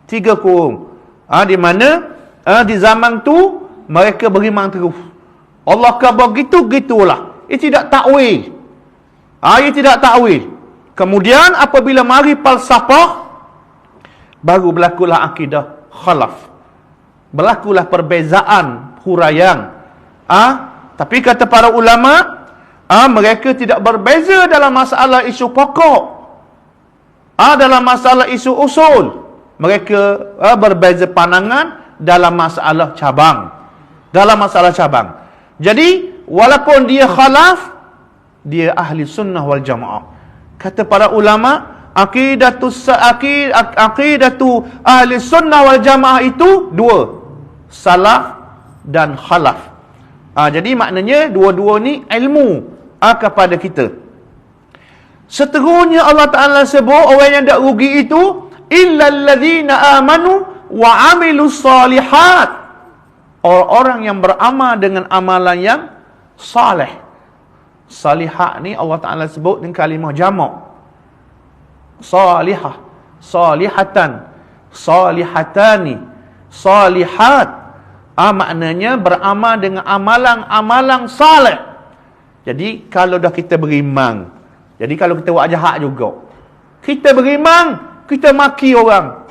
3 kurung. Di mana di zaman tu mereka beriman terus. Allah kata begitu, gitulah. Ia tidak takwil. Ia tidak takwil. Kemudian apabila mari falsafah, baru berlakulah akidah khalaf. Berlakulah perbezaan huraian. Tapi kata para ulama, mereka tidak berbeza dalam masalah isu pokok. Dalam masalah isu usul. Mereka berbeza pandangan dalam masalah cabang. Dalam masalah cabang. Jadi, walaupun dia khalaf, dia ahli sunnah wal jamaah. Kata para ulama, aqidatu ahli sunnah wal jamaah itu 2. Salaf dan khalaf. Jadi maknanya dua-dua ni ilmu kepada kita. Seterusnya Allah Ta'ala sebut orang yang tak rugi itu illal ladzina amanu wa amilus salihat. Orang-orang yang beramal dengan amalan yang saleh. Salihat ni Allah Ta'ala sebut dengan kalimah jamak. Salihah, salihatan, salihatani, salihat. Maknanya beramal dengan amalan-amalan saleh. Jadi kalau dah kita beriman, jadi kalau kita buat jahat juga, kita beriman, kita maki orang.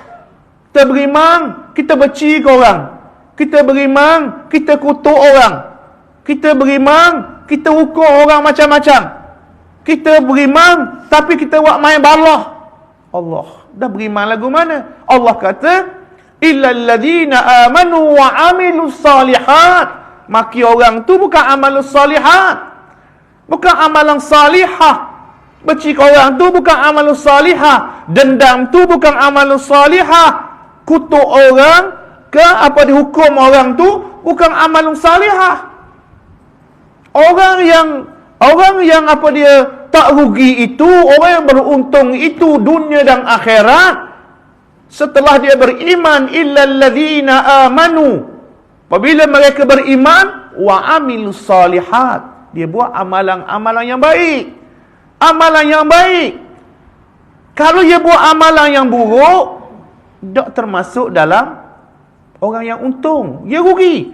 Kita beriman, kita benci ke orang. Kita beriman, kita kutuk orang. Kita beriman, kita ukur orang macam-macam. Kita beriman, tapi kita buat main balah. Allah, dah beriman lagu mana? Allah kata, illal ladzina amanu wa amilus salihat. Maki orang tu bukan amalus salihat. Bukan amalan salihah. Benci orang tu bukan amalus salihah. Dendam tu bukan amalus salihah. Kutuk orang dihukum orang tu bukan amalus salihah. Orang yang tak rugi itu, orang yang beruntung itu dunia dan akhirat, setelah dia beriman, illal ladzina amanu. Apabila mereka beriman, wa amilus salihat, dia buat amalan-amalan yang baik. Amalan yang baik. Kalau dia buat amalan yang buruk, tak termasuk dalam orang yang untung. Dia rugi.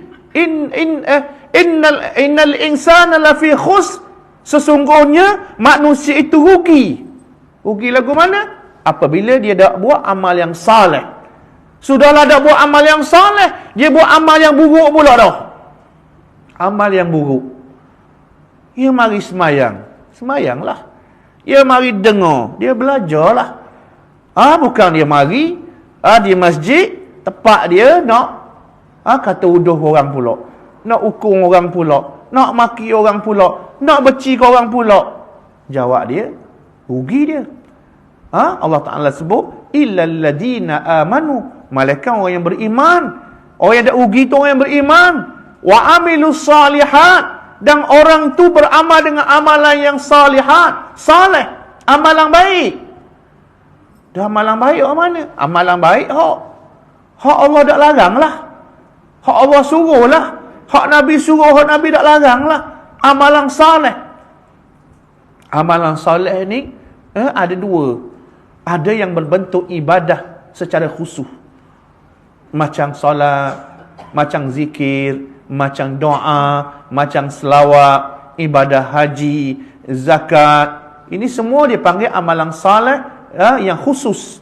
Innal insana lafi khus. Sesungguhnya manusia itu rugi. Rugi lagu mana? Apabila dia tak buat amal yang saleh. Sudahlah tak buat amal yang saleh, dia buat amal yang buruk pula dah. Amal yang buruk. Dia mari semayang. Semayanglah. Dia mari dengar. Dia belajarlah. Bukan dia mari di masjid, tepat dia nak kata uduh orang pula. Nak hukum orang pula. Nak maki orang pula. Nak benci orang pula. Jawab dia, rugi dia. Allah Ta'ala sebut illal ladzina amanu, malaikat orang yang beriman. Orang yang tak rugi tu orang yang beriman. Wa amilus salihat, dan orang tu beramal dengan amalan yang salihat, saleh, amalan baik. Dah amalan baik orang mana? Amalan baik hak Allah tak larang lah. Hak Allah suruh lah. Hak Nabi suruh, hak Nabi tak larang lah. Amalan saleh. Amalan saleh ni ada 2. Ada yang berbentuk ibadah secara khusus. Macam solat, macam zikir, macam doa, macam selawat, ibadah haji, zakat. Ini semua dipanggil amalan saleh yang khusus.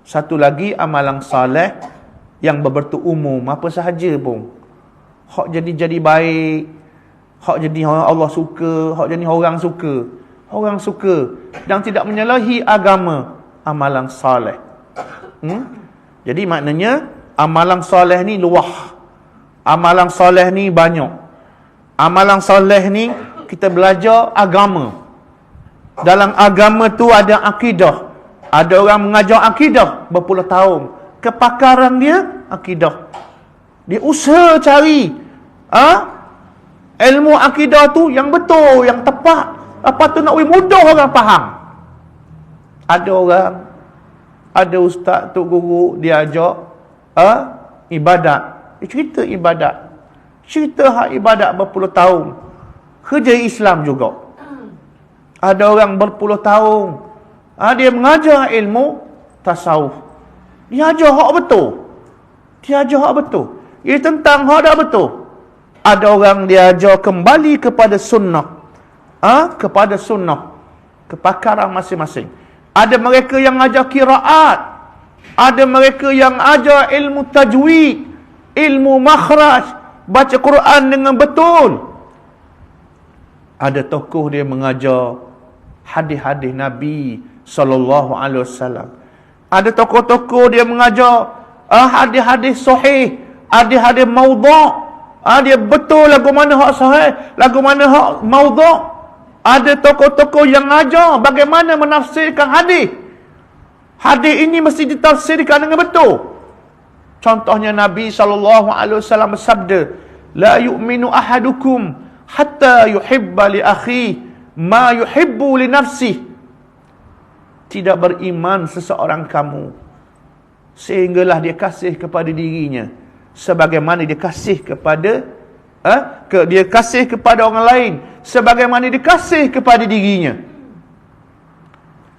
Satu lagi amalan saleh yang berbentuk umum, apa sahaja pun. Hak jadi baik, hak jadi Allah suka, hak jadi orang suka. Orang suka dan tidak menyalahi agama, amalan saleh. Jadi maknanya amalan saleh ni luah. Amalan saleh ni banyak. Amalan saleh ni kita belajar agama. Dalam agama tu ada akidah. Ada orang mengajar akidah berpuluh tahun. Kepakaran dia akidah. Dia usaha cari ilmu akidah tu yang betul, yang tepat. Apa tu nak mudah orang faham. Ada orang, ada ustaz, tok guru dia ajak ibadat. Cerita ibadat. Cerita hak ibadat berpuluh tahun. Kerja Islam juga. Ada orang berpuluh tahun. Dia mengajar ilmu tasawuf. Dia ajar hak betul. Dia ajar hak betul. Ia tentang hak dah betul. Ada orang dia ajar kembali kepada sunnah. Kepada sunnah. Kepakaran masing-masing. Ada mereka yang ajar qiraat. Ada mereka yang ajar ilmu tajwid, ilmu makhraj, baca Quran dengan betul. Ada tokoh dia mengajar hadis-hadis Nabi sallallahu alaihi wasallam. Ada tokoh-tokoh dia mengajar hadis-hadis sahih, hadis-hadis maudhu'. Dia betul lagu mana hak sahih, lagu mana hak maudhu'. Ada tokoh-tokoh yang ajar bagaimana menafsirkan hadis. Hadis ini mesti ditafsirkan dengan betul. Contohnya Nabi SAW bersabda, "La yu'minu ahadukum hatta yuhibba li akhi ma yuhibbu li nafsih." Tidak beriman seseorang kamu sehinggalah dia kasih kepada dirinya sebagaimana dia kasih kepada dia kasih kepada orang lain sebagaimana dia kasih kepada dirinya.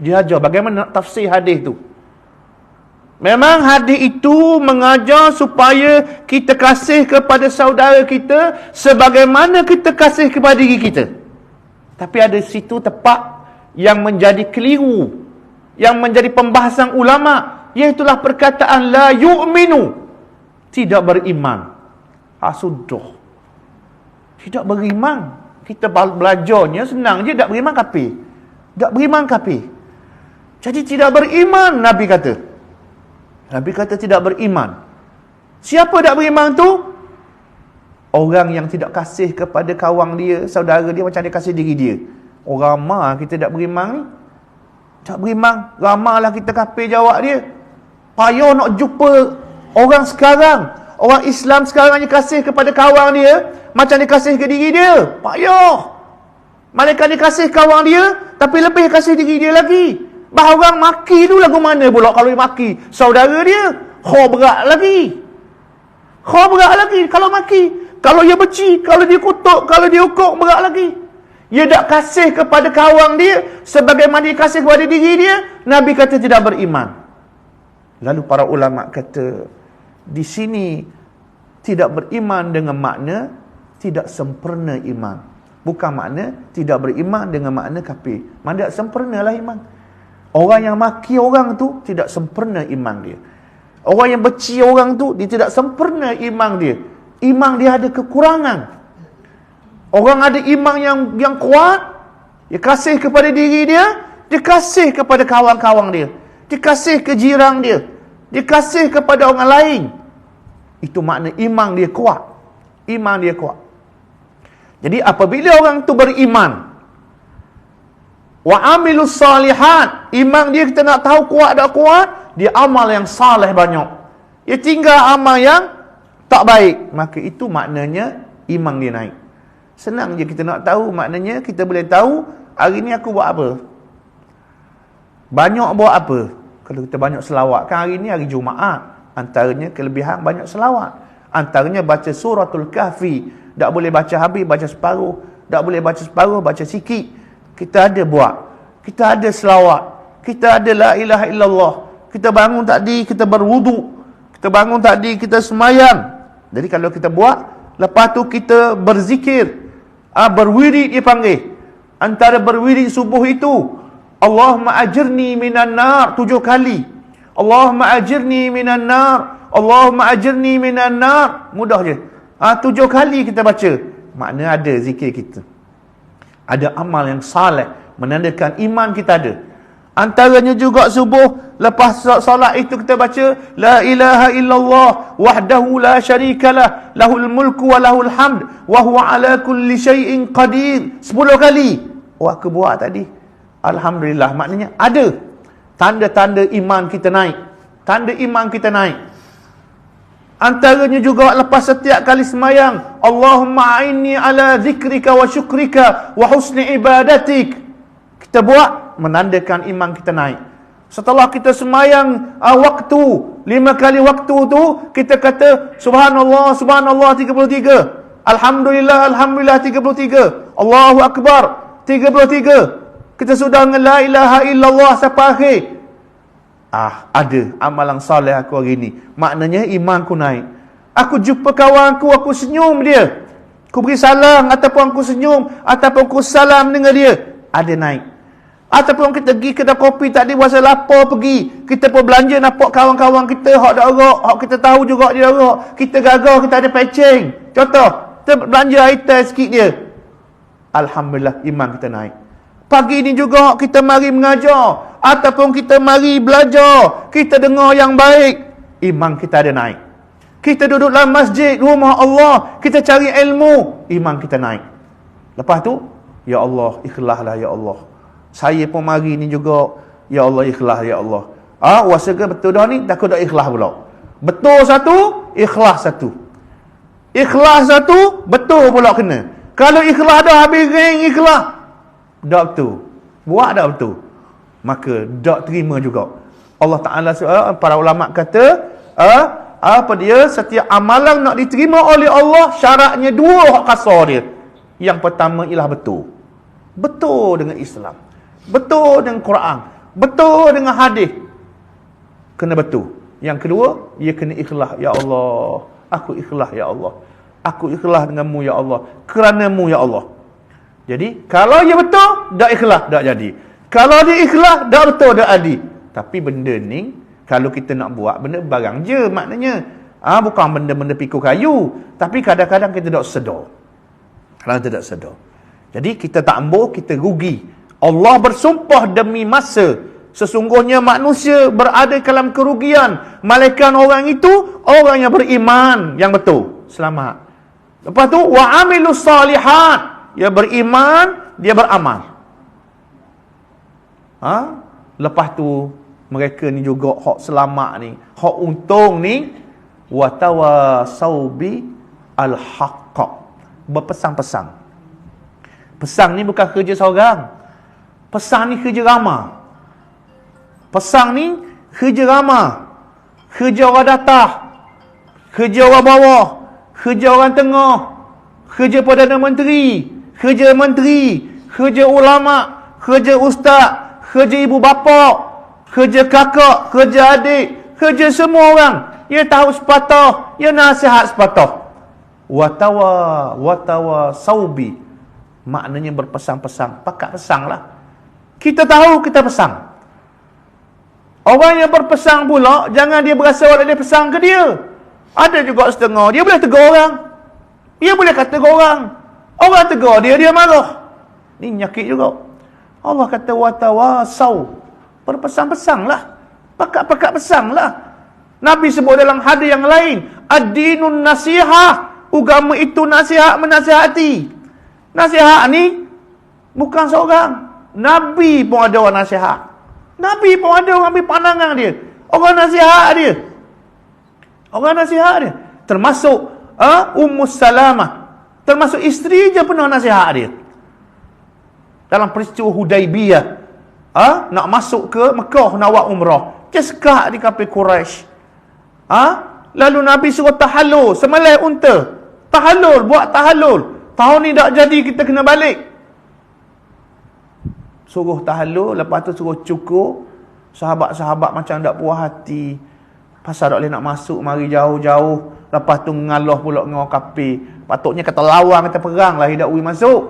Dia ajar bagaimana nak tafsir hadis tu. Memang hadis itu mengajar supaya kita kasih kepada saudara kita sebagaimana kita kasih kepada diri kita. Tapi ada situ tepat yang menjadi keliru, yang menjadi pembahasan ulama, iaitulah perkataan la yu'minu, tidak beriman. Sudah. Tidak beriman. Kita belajarnya senang je, tak beriman kafir. Tak beriman kafir. Jadi tidak beriman, Nabi kata. Nabi kata tidak beriman. Siapa tak beriman tu? Orang yang tidak kasih kepada kawan dia, saudara dia macam dia kasih diri dia. Orang ramai kita tak beriman ni. Tak beriman. Ramailah kita kafir jawab dia. Payah nak jumpa orang sekarang. Orang Islam sekarang dia kasih kepada kawan dia macam dia kasih ke diri dia. Payah. Malaikat dia kasih kawan dia, tapi lebih kasih diri dia lagi. Orang maki tu lagu mana pula kalau dia maki saudara dia? Berat lagi. Berat lagi kalau maki. Kalau dia benci, kalau dia kutuk, kalau dia hukum, berat lagi. Dia tak kasih kepada kawan dia sebagaimana dia kasih kepada diri dia. Nabi kata tidak beriman. Lalu para ulama kata, di sini tidak beriman dengan makna tidak sempurna iman. Bukan makna tidak beriman dengan makna kafir. Makna sempurnalah iman. Orang yang maki orang tu tidak sempurna iman dia. Orang yang benci orang tu dia tidak sempurna iman dia. Iman dia ada kekurangan. Orang ada iman yang kuat, dia kasih kepada diri dia, dia kasih kepada kawan-kawan dia, dia kasih ke jiran dia, dia kasih kepada orang lain. Itu makna iman dia kuat. Iman dia kuat. Jadi apabila orang tu beriman, wa amilus salihat, iman dia kita nak tahu kuat tak kuat, dia amal yang saleh banyak. Dia tinggal amal yang tak baik, maka itu maknanya iman dia naik. Senang je kita nak tahu, maknanya kita boleh tahu hari ni aku buat apa. Banyak buat apa? Kalau kita banyak selawat, kan hari ni hari Jumaat, antaranya kelebihan banyak selawat. Antaranya baca suratul kahfi, tak boleh baca habis, baca separuh. Tak boleh baca separuh, baca sikit. Kita ada buat. Kita ada selawat. Kita ada la ilaha illallah. Kita bangun tadi, kita berwuduk. Kita bangun tadi, kita semayang. Jadi kalau kita buat, lepas tu kita berzikir. Berwirid dia panggil. Antara berwirid subuh itu, Allahumma ajirni minan nar 7 kali. Allahumma ajirni minan nar. Allahumma ajirni minan nar. Mudah je. 7 kali kita baca. Makna ada zikir kita. Ada amal yang saleh, menandakan iman kita ada. Antaranya juga subuh, lepas solat itu kita baca la ilaha illallah wahdahu la syarikalah lahul mulku wa lahul hamd wa huwa ala kulli syai'in qadir 10 kali. Aku buat tadi, alhamdulillah, maknanya ada tanda-tanda iman kita naik. Tanda iman kita naik. Antaranya juga lepas setiap kali semayang, Allahumma a'inni ala zikrika wa syukrika wa husni ibadatik. Kita buat, menandakan iman kita naik. Setelah kita semayang waktu 5 kali waktu tu, kita kata subhanallah, subhanallah 33. Alhamdulillah, alhamdulillah 33. Allahu akbar 33. Kita sudah dengan la ilaha illallah sampai akhir. Ada amalan soleh aku hari ni. Maknanya iman aku naik. Aku jumpa kawan aku senyum dia. Aku beri salam ataupun aku senyum ataupun aku salam dengan dia. Ada naik. Ataupun kita pergi kedai kopi tak ada puasa lapar pergi. Kita pun belanja nampak kawan-kawan kita hak dak arak, hak kita tahu juga dia arak. Kita gagah kita ada peceng. Contoh, kita belanja item sikit dia. Alhamdulillah iman kita naik. Pagi ni juga kita mari mengajar ataupun kita mari belajar, kita dengar yang baik, iman kita ada naik. Kita duduk dalam masjid, rumah Allah, kita cari ilmu, iman kita naik. Lepas tu, ya Allah, ikhlaslah ya Allah. Saya pun mari ni juga, ya Allah, ikhlas ya Allah. Rasa ke betul dah ni, takut dah ikhlas pula. Betul satu, ikhlas satu. Ikhlas satu, betul pula kena. Kalau ikhlas dah habis ring ikhlas, tak betul. Buat tak betul. Maka tak terima juga. Allah Ta'ala, para ulama kata, apa dia? Setiap amalan nak diterima oleh Allah, syaratnya dua hak kasar dia. Yang pertama ialah betul. Betul dengan Islam. Betul dengan Quran. Betul dengan hadis. Kena betul. Yang kedua, ia kena ikhlas. Ya Allah, aku ikhlas ya Allah. Aku ikhlas denganmu ya Allah. Kerana-Mu ya Allah. Jadi, kalau ia betul, dah ikhlas, dah jadi. Kalau dia ikhlas, dah betul, dah jadi. Tapi benda ni, kalau kita nak buat, benda barang je maknanya. Bukan benda-benda pikul kayu. Tapi kadang-kadang kita tak sedar. Kadang kita tak sedar. Jadi, kita tak ambil, kita rugi. Allah bersumpah demi masa. Sesungguhnya manusia berada dalam kerugian. Malaikat orang itu, orang yang beriman, yang betul. Selamat. Lepas tu, wa'amilus salihat. Dia beriman, dia beramal. Lepas tu, mereka ni juga hak selamat ni, hak untung ni, watawasaubi al-haqq. Berpesan-pesan. Pesan ni bukan kerja seorang. Pesan ni kerja ramah. Pesan ni kerja ramah. Kerja orang datang. Kerja orang bawah. Kerja orang tengah. Kerja Perdana Menteri. Kerja menteri. Kerja ulama. Kerja ustaz. Kerja ibu bapa. Kerja kakak. Kerja adik. Kerja semua orang. Ia tahu sepatah. Ia nasihat sepatah. Watawa saubi. Maknanya berpesan-pesan. Pakat pesan lah. Kita tahu, kita pesan. Orang yang berpesan pula, jangan dia berasa orang dia pesan ke dia. Ada juga setengah, dia boleh tegur orang. Dia boleh kata ke orang. Orang tegur dia, dia marah. Ni nyakit juga. Allah kata, watawasau. Berpesan-pesanlah. Pakat-pakat pesanlah. Nabi sebut dalam hadis yang lain, ad-dinun nasihah. Agama itu nasihat, menasihati. Nasihat ni bukan seorang. Nabi pun ada orang nasihat. Nabi pun ada orang ambil pandangan dia. Orang nasihat dia. Orang nasihat dia. Termasuk Ummus Salamah. Termasuk isteri je pernah nasihat dia. Dalam peristiwa Hudaibiyah. Nak masuk ke Mekah, nak buat umrah. Dia sekak di kapal Quraisy. Lalu Nabi suruh tahallul. Semelih unta. Tahallul, buat tahallul. Tahun ni tak jadi, kita kena balik. Suruh tahallul, lepas tu suruh cukur. Sahabat-sahabat macam tak puas hati. Pasal tak boleh nak masuk, mari jauh-jauh. Lepas tu ngalah pula dengan orang kafir. Patutnya kata lawan, kata perang lah, tidak boleh masuk.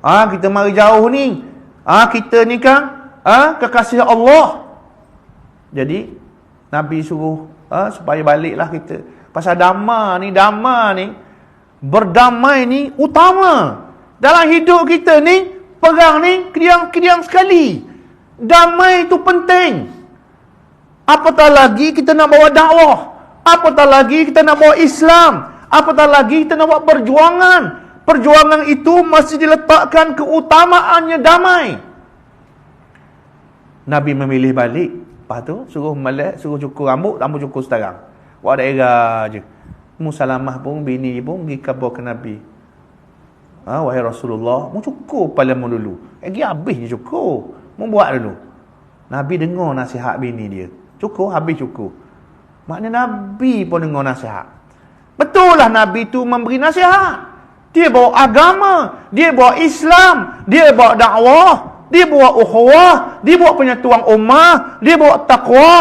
Kita mari jauh ni. Kita ni kan kekasih Allah. Jadi Nabi suruh supaya baliklah kita. Pasal damai ni berdamai ni utama. Dalam hidup kita ni, perang ni kediang sekali. Damai itu penting. Apatah lagi kita nak bawa dakwah. Apatah lagi kita nak bawa Islam. Apatah lagi kita nak buat perjuangan. Perjuangan itu masih diletakkan keutamaannya damai. Nabi memilih balik. Lepas tu suruh melek, suruh cukur rambut cukur sekarang. Buat daerah je. Musalamah pun, bini pun pergi khabar ke Nabi. Wahai Rasulullah, mu cukur kepala mu dulu. Lagi habis je cukur. Mu buat dulu. Nabi dengar nasihat bini dia. Cukup, habis cukup. Maknanya Nabi pun dengar nasihat. Betul lah Nabi tu memberi nasihat. Dia bawa agama, dia bawa Islam, dia bawa dakwah, dia bawa ukhuwah, dia bawa penyatuan ummah, dia bawa taqwa.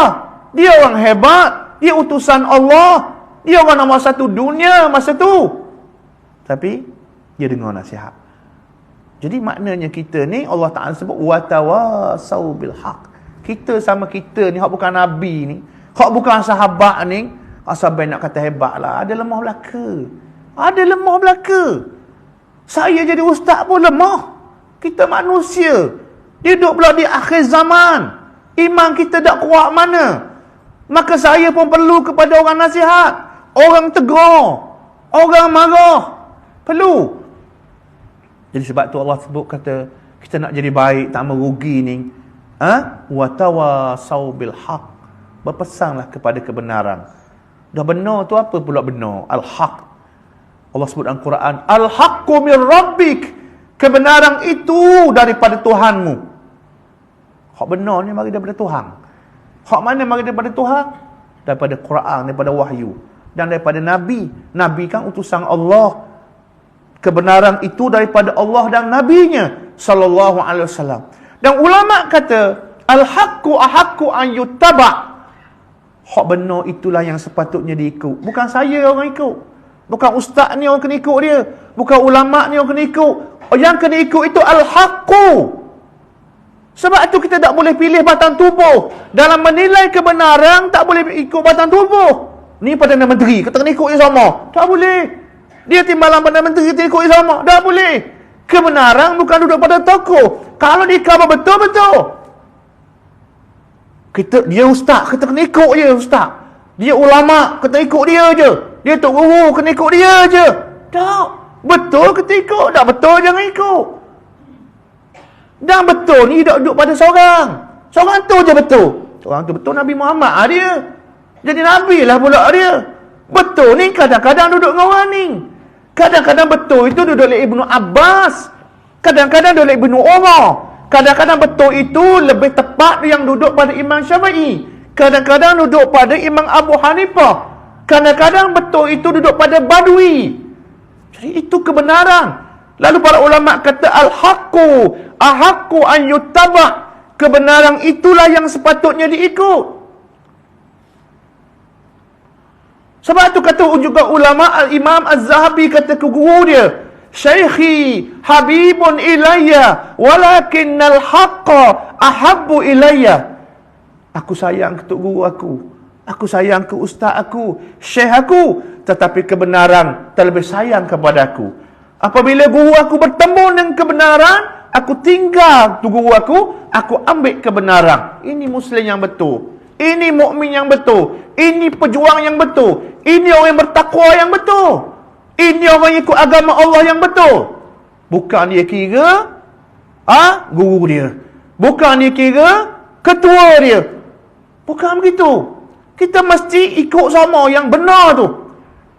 Dia orang hebat, dia utusan Allah, dia orang nombor satu dunia masa tu. Tapi dia dengar nasihat. Jadi maknanya kita ni Allah Ta'ala sebut watawasau bil haq. Kita sama kita ni, hak bukan Nabi ni, hak bukan sahabat ni, sampai nak kata hebat lah, ada lemah belaka. Ada lemah belaka. Saya jadi ustaz pun lemah. Kita manusia. Dia duduk pula di akhir zaman. Iman kita tak kuat mana. Maka saya pun perlu kepada orang nasihat, orang tegur, orang marah. Perlu. Jadi sebab tu Allah sebut kata, kita nak jadi baik, tak merugi ni. Watawasau bil haq. Berpesanlah kepada kebenaran. Dah benar tu apa pula benar? Al-haq. Allah sebut dalam Quran, Al-haqqu min rabbik. Kebenaran itu daripada Tuhanmu. Hak benar ni mari daripada Tuhan. Hak mana mari daripada Tuhan? Daripada Quran, daripada wahyu. Dan daripada Nabi. Nabi kan utusan Allah. Kebenaran itu daripada Allah dan Nabinya sallallahu alaihi wasallam. Dan ulama kata, Al-haqqu ahaqqu an yuttaba'. Hak benar itulah yang sepatutnya diikut. Bukan saya orang ikut. Bukan ustaz ni orang kena ikut dia. Bukan ulama ni orang kena ikut. Yang kena ikut itu al-haqqu. Sebab itu kita tak boleh pilih batang tubuh. Dalam menilai kebenaran, tak boleh ikut batang tubuh. Ni Perdana Menteri, kita kena ikut dia sama. Tak boleh. Dia timbalan Perdana Menteri, kita ikut dia sama. Tak boleh. Kebenaran bukan duduk pada tokoh. Kalau dia khabar betul-betul, dia ustaz, kita kena ikut je ustaz. Dia ulama, kita ikut dia je. Dia tok guru, kena ikut dia je. Tak. Betul kita ikut. Tak betul jangan ikut. Dan betul ni tak duduk pada seorang. Seorang tu je betul. Seorang tu betul Nabi Muhammad dia. Jadi Nabi lah pula dia. Betul ni kadang-kadang duduk dengan orang ni. Kadang-kadang betul itu duduk oleh Ibnu Abbas. Kadang-kadang duduk oleh Ibnu Umar. Kadang-kadang betul itu lebih tepat yang duduk pada Imam Syafi'i. Kadang-kadang duduk pada Imam Abu Hanifah. Kadang-kadang betul itu duduk pada Badui. Jadi itu kebenaran. Lalu para ulama kata al-haqqu ahaqqu an yuttaba'. Kebenaran itulah yang sepatutnya diikut. Sebab tu kata juga ulama al-Imam Az-Zahabi kata ke guru dia, Syaikhi habibun ilayya walakinnal haqqa ahabbu ilayya. Aku sayang ketuk guru aku. Aku sayang ke ustaz aku, syekh aku, tetapi kebenaran terlebih sayang kepada aku. Apabila guru aku bertemu dengan kebenaran, aku tinggal tu guru aku ambil kebenaran. Ini muslim yang betul. Ini mukmin yang betul. Ini pejuang yang betul. Ini orang yang bertakwa yang betul. Ini orang yang ikut agama Allah yang betul. Bukan dia kira guru dia. Bukan dia kira ketua dia. Bukan begitu. Kita mesti ikut sama yang benar tu.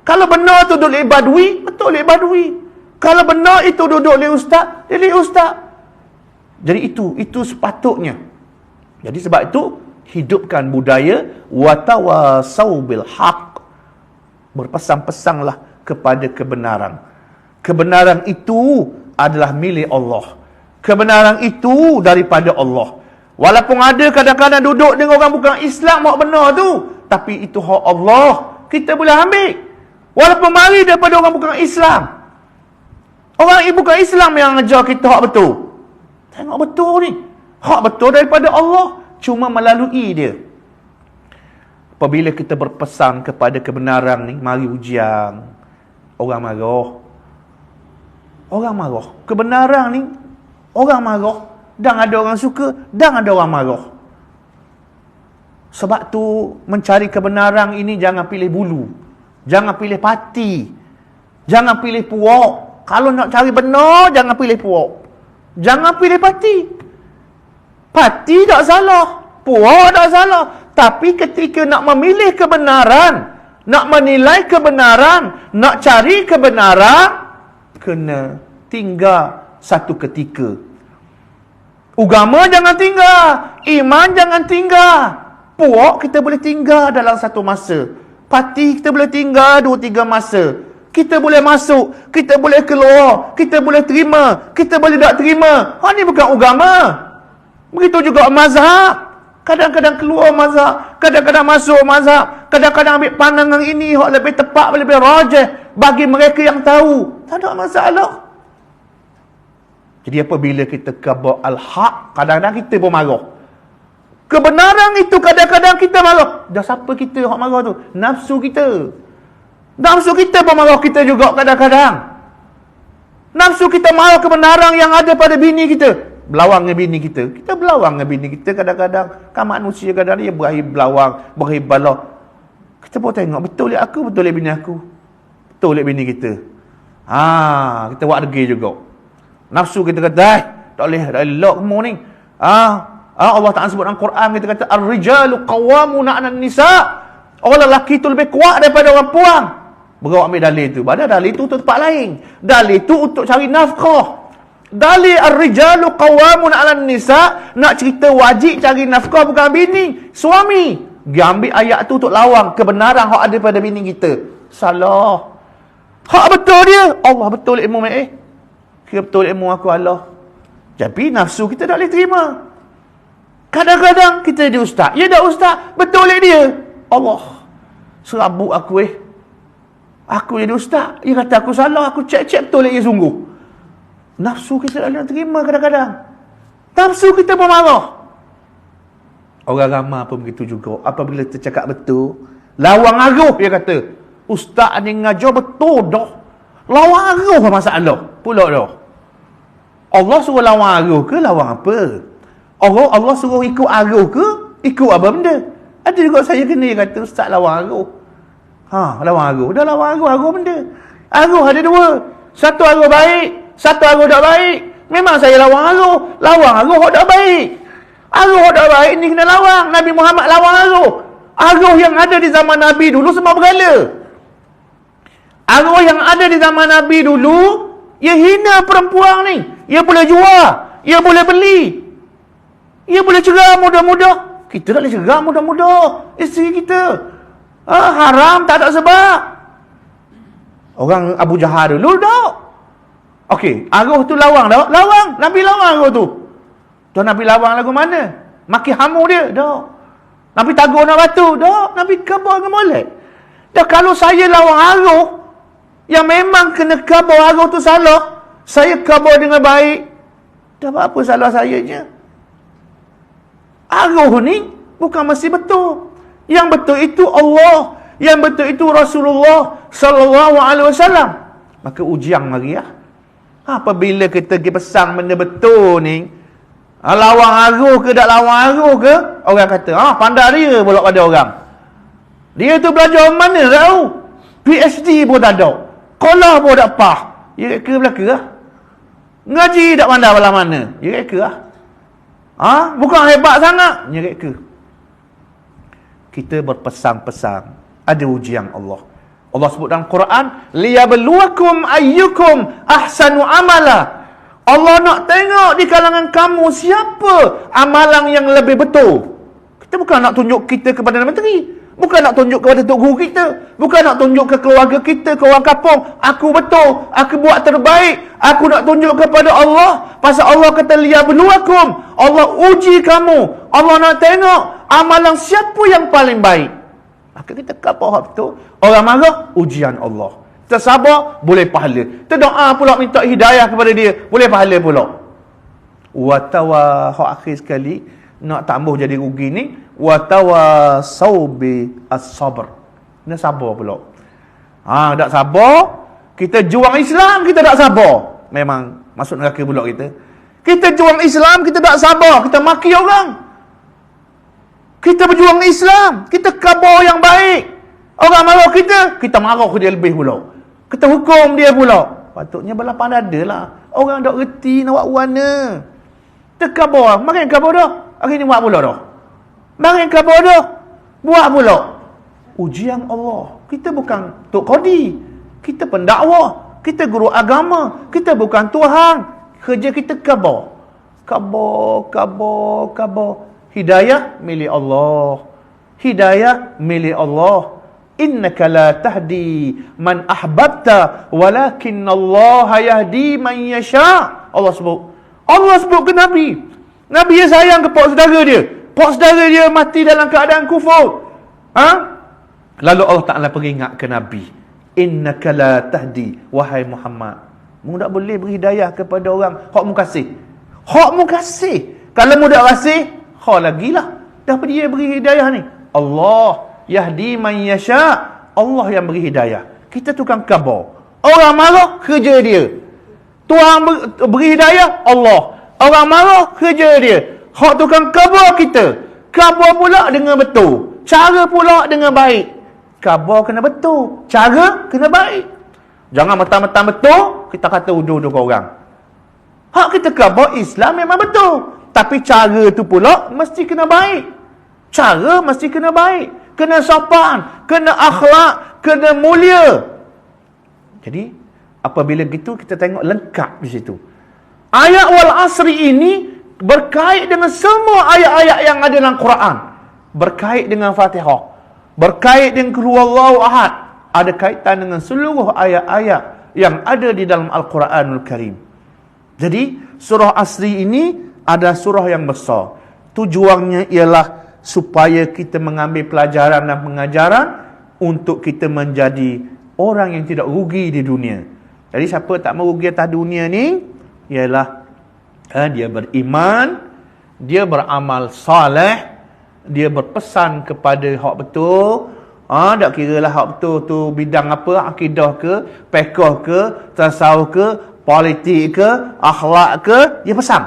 Kalau benar tu duduk oleh Badui, betul oleh Badui. Kalau benar itu duduk oleh ustaz, dia oleh ustaz. Jadi itu sepatutnya. Jadi sebab itu hidupkan budaya watawasau bil haq. Berpesan-pesanlah kepada kebenaran. Kebenaran itu adalah milik Allah. Kebenaran itu daripada Allah. Walaupun ada kadang-kadang duduk dengan orang bukan Islam hak benar tu, tapi itu hak Allah, kita boleh ambil. Walaupun mari daripada orang bukan Islam. Orang bukan Islam yang ajar kita hak betul. Tengok betul ni. Hak betul daripada Allah, cuma melalui dia. Apabila kita berpesan kepada kebenaran ni, mari ujian. Orang marah. Orang marah. Kebenaran ni, orang marah. Dan ada orang suka, dan ada orang marah. Sebab tu, mencari kebenaran ini jangan pilih bulu. Jangan pilih parti. Jangan pilih puak. Kalau nak cari benar, jangan pilih puak. Jangan pilih parti. Parti tak salah. Puak tak salah. Tapi ketika nak memilih kebenaran, nak menilai kebenaran, nak cari kebenaran, kena tinggal satu ketika. Agama jangan tinggal. Iman jangan tinggal. Puak kita boleh tinggal dalam satu masa. Parti kita boleh tinggal 2-3 masa. Kita boleh masuk. Kita boleh keluar. Kita boleh terima. Kita boleh tak terima. Ini bukan agama. Begitu juga mazhab. Kadang-kadang keluar mazhab. Kadang-kadang masuk mazhab. Kadang-kadang ambil pandangan ini yang lebih tepat, lebih rajih bagi mereka yang tahu. Tak ada masalah. Jadi apabila kita khabar al-haq, kadang-kadang kita pun marah. Kebenaran itu kadang-kadang kita marah. Dah siapa kita yang marah tu? Nafsu kita. Nafsu kita pun marah kita juga kadang-kadang. Nafsu kita marah kebenaran yang ada pada bini kita. Berlawang dengan bini kita. Kita berlawang dengan bini kita kadang-kadang. Kan manusia kadang-kadang dia berakhir berlawang, berakhir balah. Kita pun tengok, betul le aku, betul le bini aku. Betul le bini kita. Kita buat degil juga. Nafsu kita kata, tak boleh elok kamu ni. Allah Ta'ala sebut dalam Quran, kita kata, Ar-rijalu qawwamuna 'alan nisa. Orang lelaki tu lebih kuat daripada orang puang. Berapa ambil dalil tu? Padahal dalil tu untuk tempat lain. Dalil tu untuk cari nafkah. Dalil ar-rijalu qawwamuna 'alan nisa, nak cerita wajib cari nafkah bukan bini, suami. Dia ambil ayat tu untuk lawang kebenaran hak ada pada bini kita. Salah. Hak betul dia. Allah betul ilmu Kira betul ilmu aku Allah. Tapi nafsu kita tak boleh terima. Kadang-kadang kita jadi ustaz. Ya dah ustaz. Betul dia. Allah. Serabut aku Aku jadi ustaz. Dia kata aku salah. Aku cek-cek betul dia sungguh. Nafsu kita tak boleh terima kadang-kadang. Nafsu kita pun marah. Orang ramai pun begitu juga. Apabila kita cakap betul, lawang aruh dia kata. Ustaz ni ngajar betul dah. Lawang aruh apa masalah? Pula dah. Allah suruh lawang aruh ke lawang apa? Allah suruh ikut aruh ke ikut apa benda? Ada juga saya kena dia kata ustaz lawang aruh. Lawang aruh. Dah lawang aruh benda. Aruh ada dua. Satu aruh baik, satu aruh tak baik. Memang saya lawang aruh. Lawang aruh tak baik. Aruh tak baik ni kena lawang. Nabi Muhammad lawang aruh. Aruh yang ada di zaman Nabi dulu semua berhala. Aruh yang ada di zaman Nabi dulu, ia hina perempuan ni. Ia boleh jual, ia boleh beli. Ia boleh cerai muda-muda. Kita tak boleh cerai muda-muda isteri kita. Haram tak ada sebab. Orang Abu Jahal dulu tak. Okey, aruh tu lawang tak? Lawang. Nabi lawang aruh tu. Tuan Nabi lawang lagu mana? Maki hamu dia? Tak. Nabi tagur nak batu? Tak. Nabi khabar dengan molek. Dan kalau saya lawang aruh, yang memang kena khabar aruh tu salah, saya khabar dengan baik, dah apa salah saya je. Aruh ni bukan mesti betul. Yang betul itu Allah, yang betul itu Rasulullah sallallahu alaihi wasallam. Maka ujian mari lah. Apabila kita pergi pesan benda betul ni, lawang aruh ke tak lawang aruh ke, orang kata pandai dia pula pada orang. Dia tu belajar mana tahu? PhD pun tak ada. Sekolah pun tak pah. Ya reka belaka lah. Ngaji tak pandai bala mana. Ya reka lah. Bukan hebat sangat. Ya reka. Kita berpesan-pesan. Ada ujian Allah. Allah sebut dalam Quran, liyabluwakum ayyukum ahsanu amala. Allah nak tengok di kalangan kamu siapa amalan yang lebih betul. Kita bukan nak tunjuk kita kepada menteri. Bukan nak tunjuk kepada tok guru kita. Bukan nak tunjuk ke keluarga kita, ke orang kampung. Aku betul. Aku buat terbaik. Aku nak tunjuk kepada Allah. Pasal Allah kata, liyabluwakum. Allah uji kamu. Allah nak tengok amalan siapa yang paling baik. Maka kita kata betul. Orang marah, ujian Allah. Kita sabar, boleh pahala. Kita doa pula minta hidayah kepada dia, boleh pahala pula. Watawa, hak akhir sekali, nak tambah jadi rugi ni, watawasau bi as-sabr. Kena sabar pula. Tak sabar, kita juang Islam, kita tak sabar. Memang masuk neraka pula kita. Kita juang Islam, kita tak sabar, kita maki orang. Kita berjuang Islam, kita khabar yang baik. Orang marah kita marah ke dia lebih pula. Kita hukum dia pula. Patutnya balapan dada lah. Orang tak reti nak buat warna. Kita khabar, makin khabar dah. Hari ni buat pula dah. Makin khabar dah. Buat pula. Ujian Allah. Kita bukan Tok Qadi. Kita pendakwah. Kita guru agama. Kita bukan Tuhan. Kerja kita khabar. Khabar. Hidayah milik Allah. Hidayah milik Allah. Innaka la tahdi man ahbabta walakin Allah yahdi man yasha. Allah sebut ke Nabi. Nabi yang sayang ke pak saudara dia. Pak saudara dia mati dalam keadaan kufur. Lalu Allah Ta'ala peringat ke Nabi. Innaka la tahdi, wahai Muhammad. Mu tak boleh beri hidayah kepada orang hak mu kasih. Hak mu kasih. Kalau mu tak kasih, hak lagilah. Dah dia beri hidayah ni. Allah yahdi man yasha. Allah yang beri hidayah. Kita tukang khabar. Orang marah, kerja dia. Tuhan beri hidayah, Allah. Orang marah, kerja dia. Hak tukang khabar kita. Khabar pula dengan betul. Cara pula dengan baik. Khabar kena betul. Cara kena baik. Jangan mentang-mentang betul, kita kata uduh-uduh ke orang. Hak kita khabar Islam memang betul. Tapi cara tu pula mesti kena baik. Cara mesti kena baik. Kena sopan. Kena akhlak. Kena mulia. Jadi, apabila gitu kita tengok lengkap di situ. Ayat wal asri ini berkait dengan semua ayat-ayat yang ada dalam Quran. Berkait dengan Fatihah. Berkait dengan Qul Huwallahu Ahad. Ada kaitan dengan seluruh ayat-ayat yang ada di dalam Al-Quranul Karim. Jadi, surah Asri ini adalah surah yang besar. Tujuannya ialah supaya kita mengambil pelajaran dan pengajaran untuk kita menjadi orang yang tidak rugi di dunia. Jadi, siapa tak mau rugi atas dunia ni, ialah dia beriman, dia beramal soleh, dia berpesan kepada hak betul. Tak kira lah hak betul tu bidang apa, akidah ke, fiqh ke, tasawuf ke, politik ke, akhlak ke, dia pesan.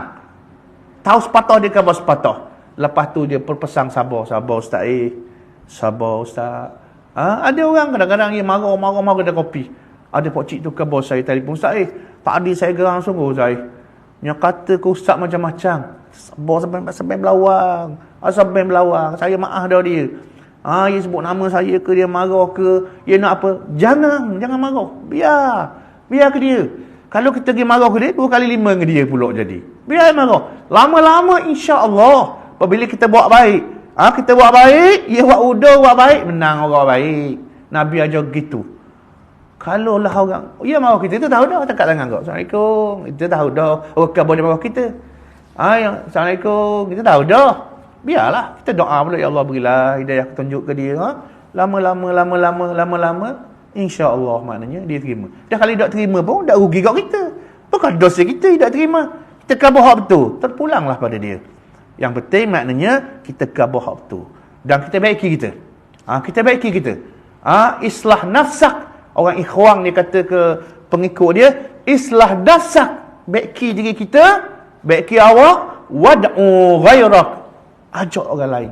Tahu sepatah dia khabar sepatah. Lepas tu dia berpesan sabar ustaz. Sabar ustaz. Ada orang kadang-kadang dia marah dia kopi. Ada pak cik tu khabar saya telefon ustaz. Tadi saya gerang sungguh ustaz. Yang kata ke ustaz macam-macam. Sabar sampai belawang. Sampai belawang. Saya maaf dah dia. Dia sebut nama saya ke, dia marah ke, dia nak apa. Jangan marah. Biar ke dia. Kalau kita pergi marah ke dia, 2 kali 5 ke dia pula jadi. Biar marah. Lama-lama insya-Allah apabila kita buat baik. Kita buat baik, dia buat udah buat baik, menang orang baik. Nabi ajar gitu. Kalau lah orang, marah kita, kita tahu dah tekat tangan kau. Assalamualaikum. Kita tahu dah. Orang boleh marah kita. Assalamualaikum. Kita tahu dah. Biarlah. Kita doa pula. Ya Allah berilah hidayah petunjuk ke dia. Lama-lama. InsyaAllah maknanya dia terima. Dah kalau tak terima pun, tak rugi kat kita. Bukan dosa kita tak terima. Kita khabar hak betul. Terpulanglah pada dia. Yang penting maknanya, kita khabar hak betul. Dan kita baiki kita. Kita baiki kita. Islah nafsak. Orang ikhwan dia kata ke pengikut dia, islah dasak. Baiki diri kita, baiki awak, wad'u ghairak. Ajak orang lain.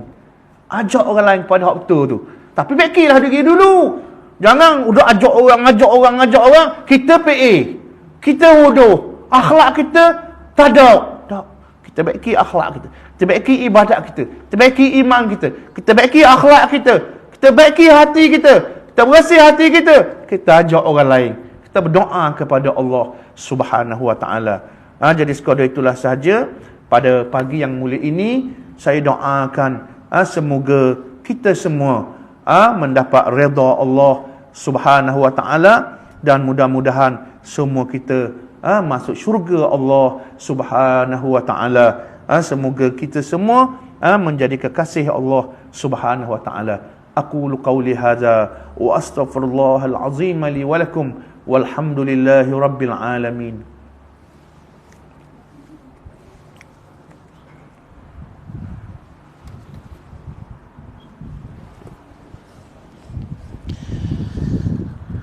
Ajak orang lain pada hak betul tu. Tapi baikilah diri dulu. Jangan udah ajak orang. Kita PA. Kita wuduh. Akhlak kita tak ada. Tak. Kita baiki akhlak kita. Kita baiki ibadat kita. Kita baiki iman kita. Kita baiki akhlak kita. Kita baiki hati kita. Kita bersih hati kita. Kita ajak orang lain. Kita berdoa kepada Allah Subhanahu Wa Taala. Jadi sekadar itulah sahaja pada pagi yang mulia ini. Saya doakan semoga kita semua mendapat redha Allah Subhanahu Wa Taala dan mudah-mudahan semua kita masuk syurga Allah Subhanahu Wa Taala. Semoga kita semua menjadi kekasih Allah Subhanahu Wa Taala. Aqulu qawli hadza wa astaghfirullahal azim li wa lakum walhamdulillahi rabbil alamin.